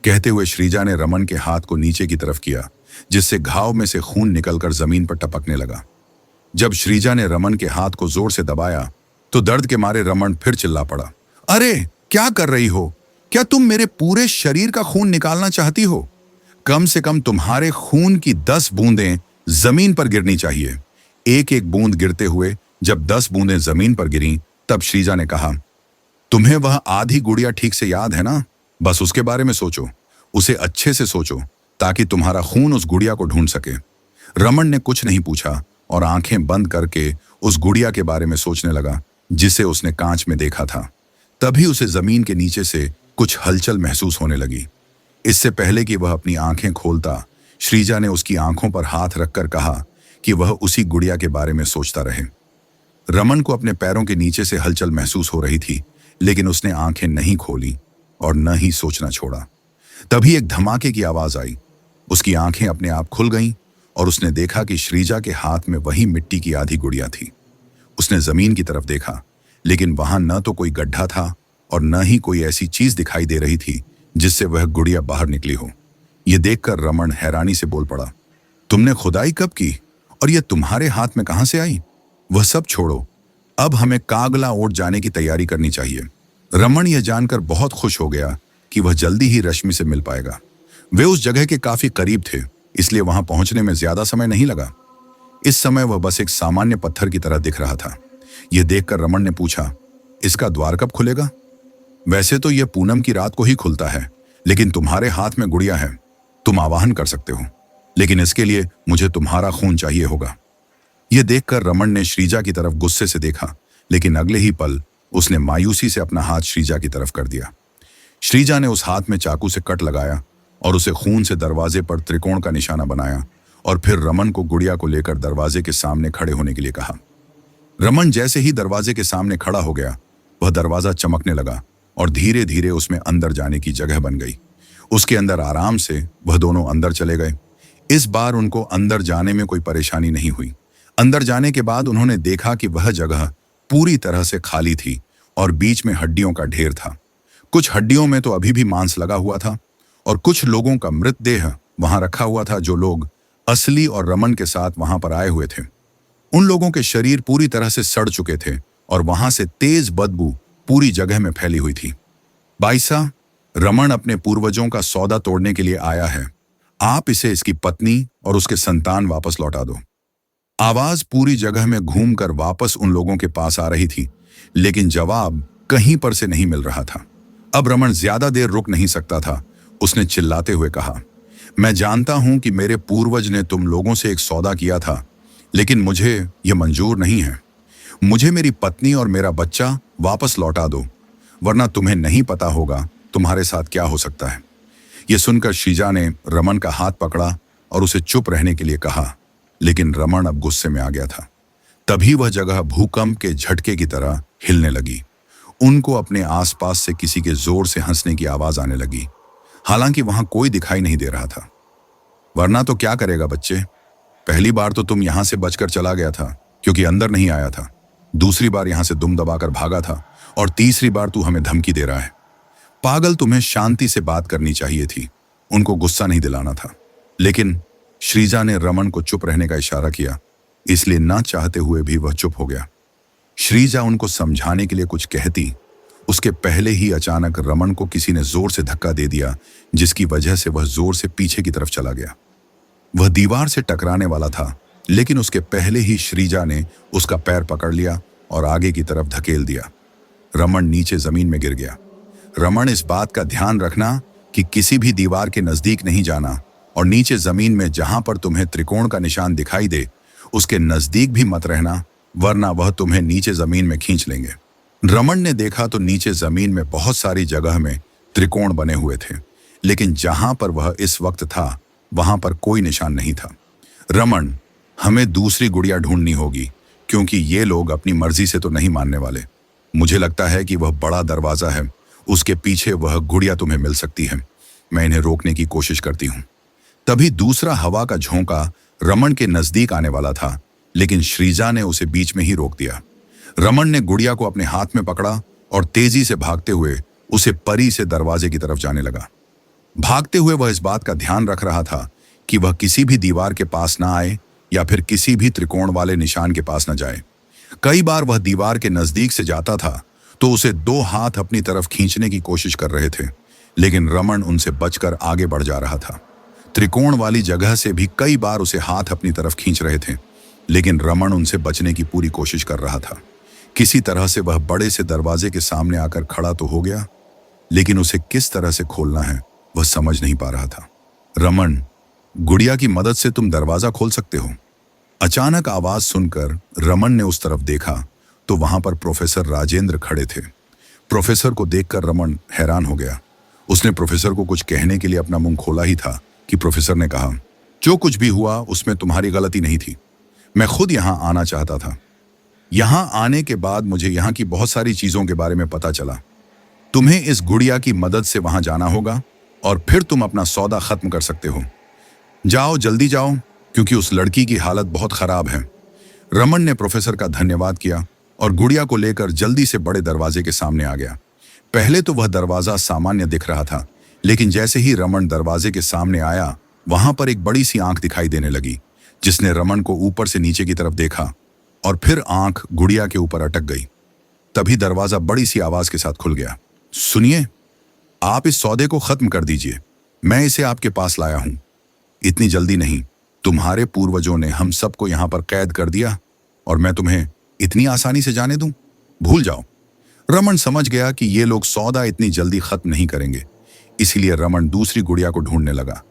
कहते हुए श्रीजा ने रमन के हाथ को नीचे की तरफ किया, जिससे घाव में से खून निकलकर जमीन पर टपकने लगा। जब श्रीजा ने रमन के हाथ को जोर से दबाया तो दर्द के मारे रमन फिर चिल्ला पड़ा, अरे क्या कर रही हो? क्या तुम मेरे पूरे शरीर का खून निकालना चाहती हो? कम से कम तुम्हारे खून की 10 बूंदें जमीन पर गिरनी चाहिए। एक एक बूंद गिरते हुए जब 10 बूंदें जमीन पर गिरीं, तब श्रीजा ने कहा, तुम्हें वह आधी गुड़िया ठीक से याद है ना? बस उसके बारे में सोचो, उसे अच्छे से सोचो, ताकि तुम्हारा खून उस गुड़िया को ढूंढ सके। रमन ने कुछ नहीं पूछा और आंखें बंद करके उस गुड़िया के बारे में सोचने लगा, जिसे उसने कांच में देखा था। तभी उसे जमीन के नीचे से कुछ हलचल महसूस होने लगी। इससे पहले कि वह अपनी आंखें खोलता, श्रीजा ने उसकी आंखों पर हाथ रखकर कहा कि वह उसी गुड़िया के बारे में सोचता रहे। रमन को अपने पैरों के नीचे से हलचल महसूस हो रही थी, लेकिन उसने आंखें नहीं खोली और न ही सोचना छोड़ा। तभी एक धमाके की आवाज आई। उसकी आंखें अपने आप खुल गईं और उसने देखा कि श्रीजा के हाथ में वही मिट्टी की आधी गुड़िया थी। उसने जमीन की तरफ देखा, लेकिन वहां न तो कोई गड्ढा था और न ही कोई ऐसी चीज दिखाई दे रही थी जिससे वह गुड़िया बाहर निकली हो। यह देखकर रमन हैरानी से बोल पड़ा, तुमने खुदाई कब की और यह तुम्हारे हाथ में कहां से आई? वह सब छोड़ो, अब हमें कागला ओट जाने की तैयारी करनी चाहिए। रमन यह जानकर बहुत खुश हो गया कि वह जल्दी ही रश्मि से मिल पाएगा। वे उस जगह के काफी करीब थे, इसलिए वहां पहुंचने में ज्यादा समय नहीं लगा। इस समय वह बस एक सामान्य पत्थर की तरह दिख रहा था। यह देखकर रमन ने पूछा, इसका द्वार कब खुलेगा? वैसे तो यह पूनम की रात को ही खुलता है, लेकिन तुम्हारे हाथ में गुड़िया है, तुम आवाहन कर सकते हो, लेकिन इसके लिए मुझे तुम्हारा खून चाहिए होगा। यह देखकर रमन ने श्रीजा की तरफ गुस्से से देखा, लेकिन अगले ही पल उसने मायूसी से अपना हाथ श्रीजा की तरफ कर दिया। श्रीजा ने उस हाथ में चाकू से कट लगाया और उसे खून से दरवाजे पर त्रिकोण का निशाना बनाया और फिर रमन को गुड़िया को लेकर दरवाजे के सामने खड़े होने के लिए कहा। रमन जैसे ही दरवाजे के सामने खड़ा हो गया, वह दरवाजा चमकने लगा और धीरे धीरे उसमें अंदर जाने की जगह बन गई। उसके अंदर आराम से वह दोनों अंदर चले गए। इस बार उनको अंदर जाने में कोई परेशानी नहीं हुई। अंदर जाने के बाद उन्होंने देखा कि वह जगह पूरी तरह से खाली थी और बीच में हड्डियों का ढेर था। कुछ हड्डियों में तो अभी भी मांस लगा हुआ था और कुछ लोगों का मृतदेह वहां रखा हुआ था, जो लोग असली और रमन के साथ वहां पर आए हुए थे। उन लोगों के शरीर पूरी तरह से सड़ चुके थे और वहां से तेज बदबू पूरी जगह में फैली हुई थी। बाईसा, रमन अपने पूर्वजों का सौदा तोड़ने के लिए आया है। आप इसे इसकी पत्नी और उसके संतान वापस लौटा दो। आवाज पूरी जगह में घूमकर वापस उन लोगों के पास आ रही थी, लेकिन जवाब कहीं पर से नहीं मिल रहा था। अब रमन ज्यादा देर रुक नहीं सकता था। उसने चिल्लाते हुए कहा, मैं जानता हूं कि मेरे पूर्वज ने तुम लोगों से एक सौदा किया था, लेकिन मुझे यह मंजूर नहीं है। मुझे मेरी पत्नी और मेरा बच्चा वापस लौटा दो, वरना तुम्हें नहीं पता होगा तुम्हारे साथ क्या हो सकता है। यह सुनकर श्रीजा ने रमन का हाथ पकड़ा और उसे चुप रहने के लिए कहा, लेकिन रमन अब गुस्से में आ गया था। तभी वह जगह भूकंप के झटके की तरह हिलने लगी। उनको अपने आसपास से किसी के जोर से हंसने की आवाज आने लगी, हालांकि वहां कोई दिखाई नहीं दे रहा था। वरना तो क्या करेगा बच्चे, पहली बार तो तुम यहां से बचकर चला गया था क्योंकि अंदर नहीं आया था, दूसरी बार यहां से दुम दबाकर भागा था और तीसरी बार तू हमें धमकी दे रहा है। पागल, तुम्हें शांति से बात करनी चाहिए थी, उनको गुस्सा नहीं दिलाना था। लेकिन श्रीजा ने रमन को चुप रहने का इशारा किया, इसलिए ना चाहते हुए भी वह चुप हो गया। श्रीजा उनको समझाने के लिए कुछ कहती, उसके पहले ही अचानक रमन को किसी ने जोर से धक्का दे दिया, जिसकी वजह से वह जोर से पीछे की तरफ चला गया। वह दीवार से टकराने वाला था, लेकिन उसके पहले ही श्रीजा ने उसका पैर पकड़ लिया और आगे की तरफ धकेल दिया। रमन नीचे जमीन में गिर गया। रमन, इस बात का ध्यान रखना कि किसी भी दीवार के नजदीक नहीं जाना और नीचे जमीन में जहां पर तुम्हें त्रिकोण का निशान दिखाई दे उसके नजदीक भी मत रहना, वरना वह तुम्हें नीचे जमीन में खींच लेंगे। रमन ने देखा तो नीचे जमीन में बहुत सारी जगह में त्रिकोण बने हुए थे, लेकिन जहां पर वह इस वक्त था वहां पर कोई निशान नहीं था। रमन, हमें दूसरी गुड़िया ढूंढनी होगी, क्योंकि ये लोग अपनी मर्जी से तो नहीं मानने वाले। मुझे लगता है कि वह बड़ा दरवाजा है, उसके पीछे वह गुड़िया तुम्हें मिल सकती है। मैं इन्हें रोकने की कोशिश करती हूँ। तभी दूसरा हवा का झोंका रमन के नजदीक आने वाला था, लेकिन श्रीजा ने उसे बीच में ही रोक दिया। रमन ने गुड़िया को अपने हाथ में पकड़ा और तेजी से भागते हुए उसे परी से दरवाजे की तरफ जाने लगा। भागते हुए वह इस बात का ध्यान रख रहा था कि वह किसी भी दीवार के पास ना आए या फिर किसी भी त्रिकोण वाले निशान के पास न जाए। कई बार वह दीवार के नजदीक से जाता था तो उसे दो हाथ अपनी तरफ खींचने की कोशिश कर रहे थे, लेकिन रमन उनसे बचकर आगे बढ़ जा रहा था। त्रिकोण वाली जगह से भी कई बार उसे हाथ अपनी तरफ खींच रहे थे, लेकिन रमन उनसे बचने की पूरी कोशिश कर रहा था। किसी तरह से वह बड़े से दरवाजे के सामने आकर खड़ा तो हो गया, लेकिन उसे किस तरह से खोलना है वह समझ नहीं पा रहा था। रमन, गुड़िया की मदद से तुम दरवाजा खोल सकते हो। अचानक आवाज सुनकर रमन ने उस तरफ देखा तो वहां पर प्रोफेसर राजेंद्र खड़े थे। प्रोफेसर को देखकर रमन हैरान हो गया। उसने प्रोफेसर को कुछ कहने के लिए अपना मुंह खोला ही था कि प्रोफेसर ने कहा, जो कुछ भी हुआ उसमें तुम्हारी गलती नहीं थी। मैं खुद यहां आना चाहता था। यहां आने के बाद मुझे यहां की बहुत सारी चीजों के बारे में पता चला। तुम्हें इस गुड़िया की मदद से वहां जाना होगा और फिर तुम अपना सौदा खत्म कर सकते हो। जाओ, जल्दी जाओ, क्योंकि उस लड़की की हालत बहुत खराब है। रमन ने प्रोफेसर का धन्यवाद किया और गुड़िया को लेकर जल्दी से बड़े दरवाजे के सामने आ गया। पहले तो वह दरवाजा सामान्य दिख रहा था, लेकिन जैसे ही रमन दरवाजे के सामने आया वहां पर एक बड़ी सी आंख दिखाई देने लगी, जिसने रमन को ऊपर से नीचे की तरफ देखा और फिर आंख गुड़िया के ऊपर अटक गई। तभी दरवाजा बड़ी सी आवाज के साथ खुल गया। सुनिए, आप इस सौदे को खत्म कर दीजिए। मैं इसे आपके पास लाया हूं। इतनी जल्दी नहीं। तुम्हारे पूर्वजों ने हम सबको यहां पर कैद कर दिया और मैं तुम्हें इतनी आसानी से जाने दूं? भूल जाओ। रमन समझ गया कि ये लोग सौदा इतनी जल्दी खत्म नहीं करेंगे, इसीलिए रमन दूसरी गुड़िया को ढूंढने लगा।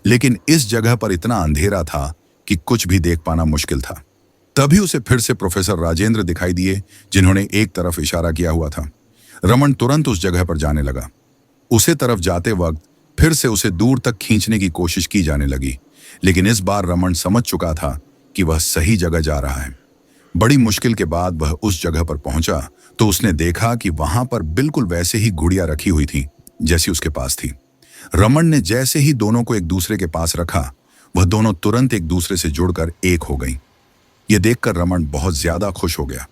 लेकिन इस जगह पर इतना अंधेरा था कि कुछ भी देख पाना मुश्किल था। तभी उसे फिर से प्रोफेसर राजेंद्र दिखाई दिए, जिन्होंने एक तरफ इशारा किया हुआ था। रमन तुरंत उस जगह पर जाने लगा। उसे तरफ जाते वक्त फिर से उसे दूर तक खींचने की कोशिश की जाने लगी, लेकिन इस बार रमन समझ चुका था कि वह सही जगह जा रहा है। बड़ी मुश्किल के बाद वह उस जगह पर पहुंचा तो उसने देखा कि वहां पर बिल्कुल वैसे ही गुड़िया रखी हुई थी जैसी उसके पास थी। रमन ने जैसे ही दोनों को एक दूसरे के पास रखा, वह दोनों तुरंत एक दूसरे से जुड़कर एक हो गईं। यह देखकर रमन बहुत ज्यादा खुश हो गया।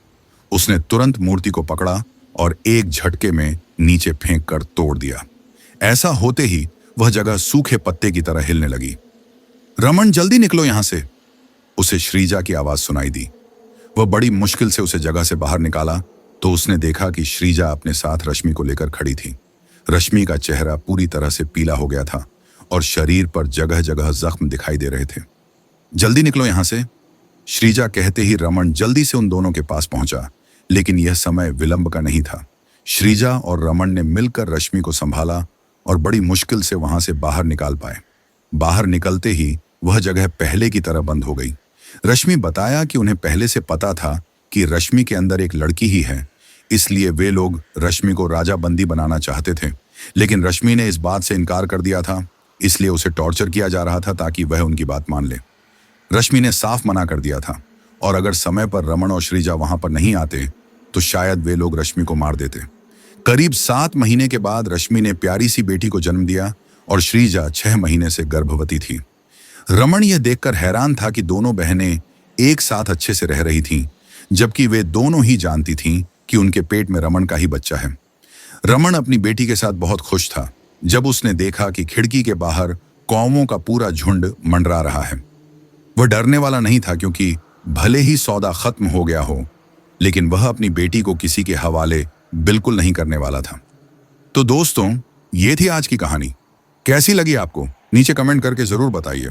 उसने तुरंत मूर्ति को पकड़ा और एक झटके में नीचे फेंक कर तोड़ दिया। ऐसा होते ही वह जगह सूखे पत्ते की तरह हिलने लगी। रमन, जल्दी निकलो यहां से, उसे श्रीजा की आवाज सुनाई दी। वह बड़ी मुश्किल से उसे जगह से बाहर निकाला तो उसने देखा कि श्रीजा अपने साथ रश्मि को लेकर खड़ी थी। रश्मि का चेहरा पूरी तरह से पीला हो गया था और शरीर पर जगह जगह जख्म दिखाई दे रहे थे। जल्दी निकलो यहां से, श्रीजा कहते ही रमन जल्दी से उन दोनों के पास पहुंचा, लेकिन यह समय विलंब का नहीं था। श्रीजा और रमन ने मिलकर रश्मि को संभाला और बड़ी मुश्किल से वहां से बाहर निकाल पाए। बाहर निकलते ही वह जगह पहले की तरह बंद हो गई। रश्मि बताया कि उन्हें पहले से पता था कि रश्मि के अंदर एक लड़की ही है, इसलिए वे लोग रश्मि को राजा बंदी बनाना चाहते थे। लेकिन रश्मि ने इस बात से इनकार कर दिया था, इसलिए उसे टॉर्चर किया जा रहा था ताकि वह उनकी बात मान ले। रश्मि ने साफ मना कर दिया था और अगर समय पर रमन और श्रीजा वहां पर नहीं आते तो शायद वे लोग रश्मि को मार देते। करीब 7 महीने के बाद रश्मि ने प्यारी सी बेटी को जन्म दिया और श्रीजा 6 महीने से गर्भवती थी। रमन यह देखकर हैरान था कि दोनों बहनें एक साथ अच्छे से रह रही थीं, जबकि वे दोनों ही जानती थीं कि उनके पेट में रमन का ही बच्चा है। रमन अपनी बेटी के साथ बहुत खुश था जब उसने देखा कि खिड़की के बाहर कौवों का पूरा झुंड मंडरा रहा है। वह डरने वाला नहीं था, क्योंकि भले ही सौदा खत्म हो गया हो, लेकिन वह अपनी बेटी को किसी के हवाले बिल्कुल नहीं करने वाला था। तो दोस्तों, ये थी आज की कहानी। कैसी लगी आपको? नीचे कमेंट करके जरूर बताइए।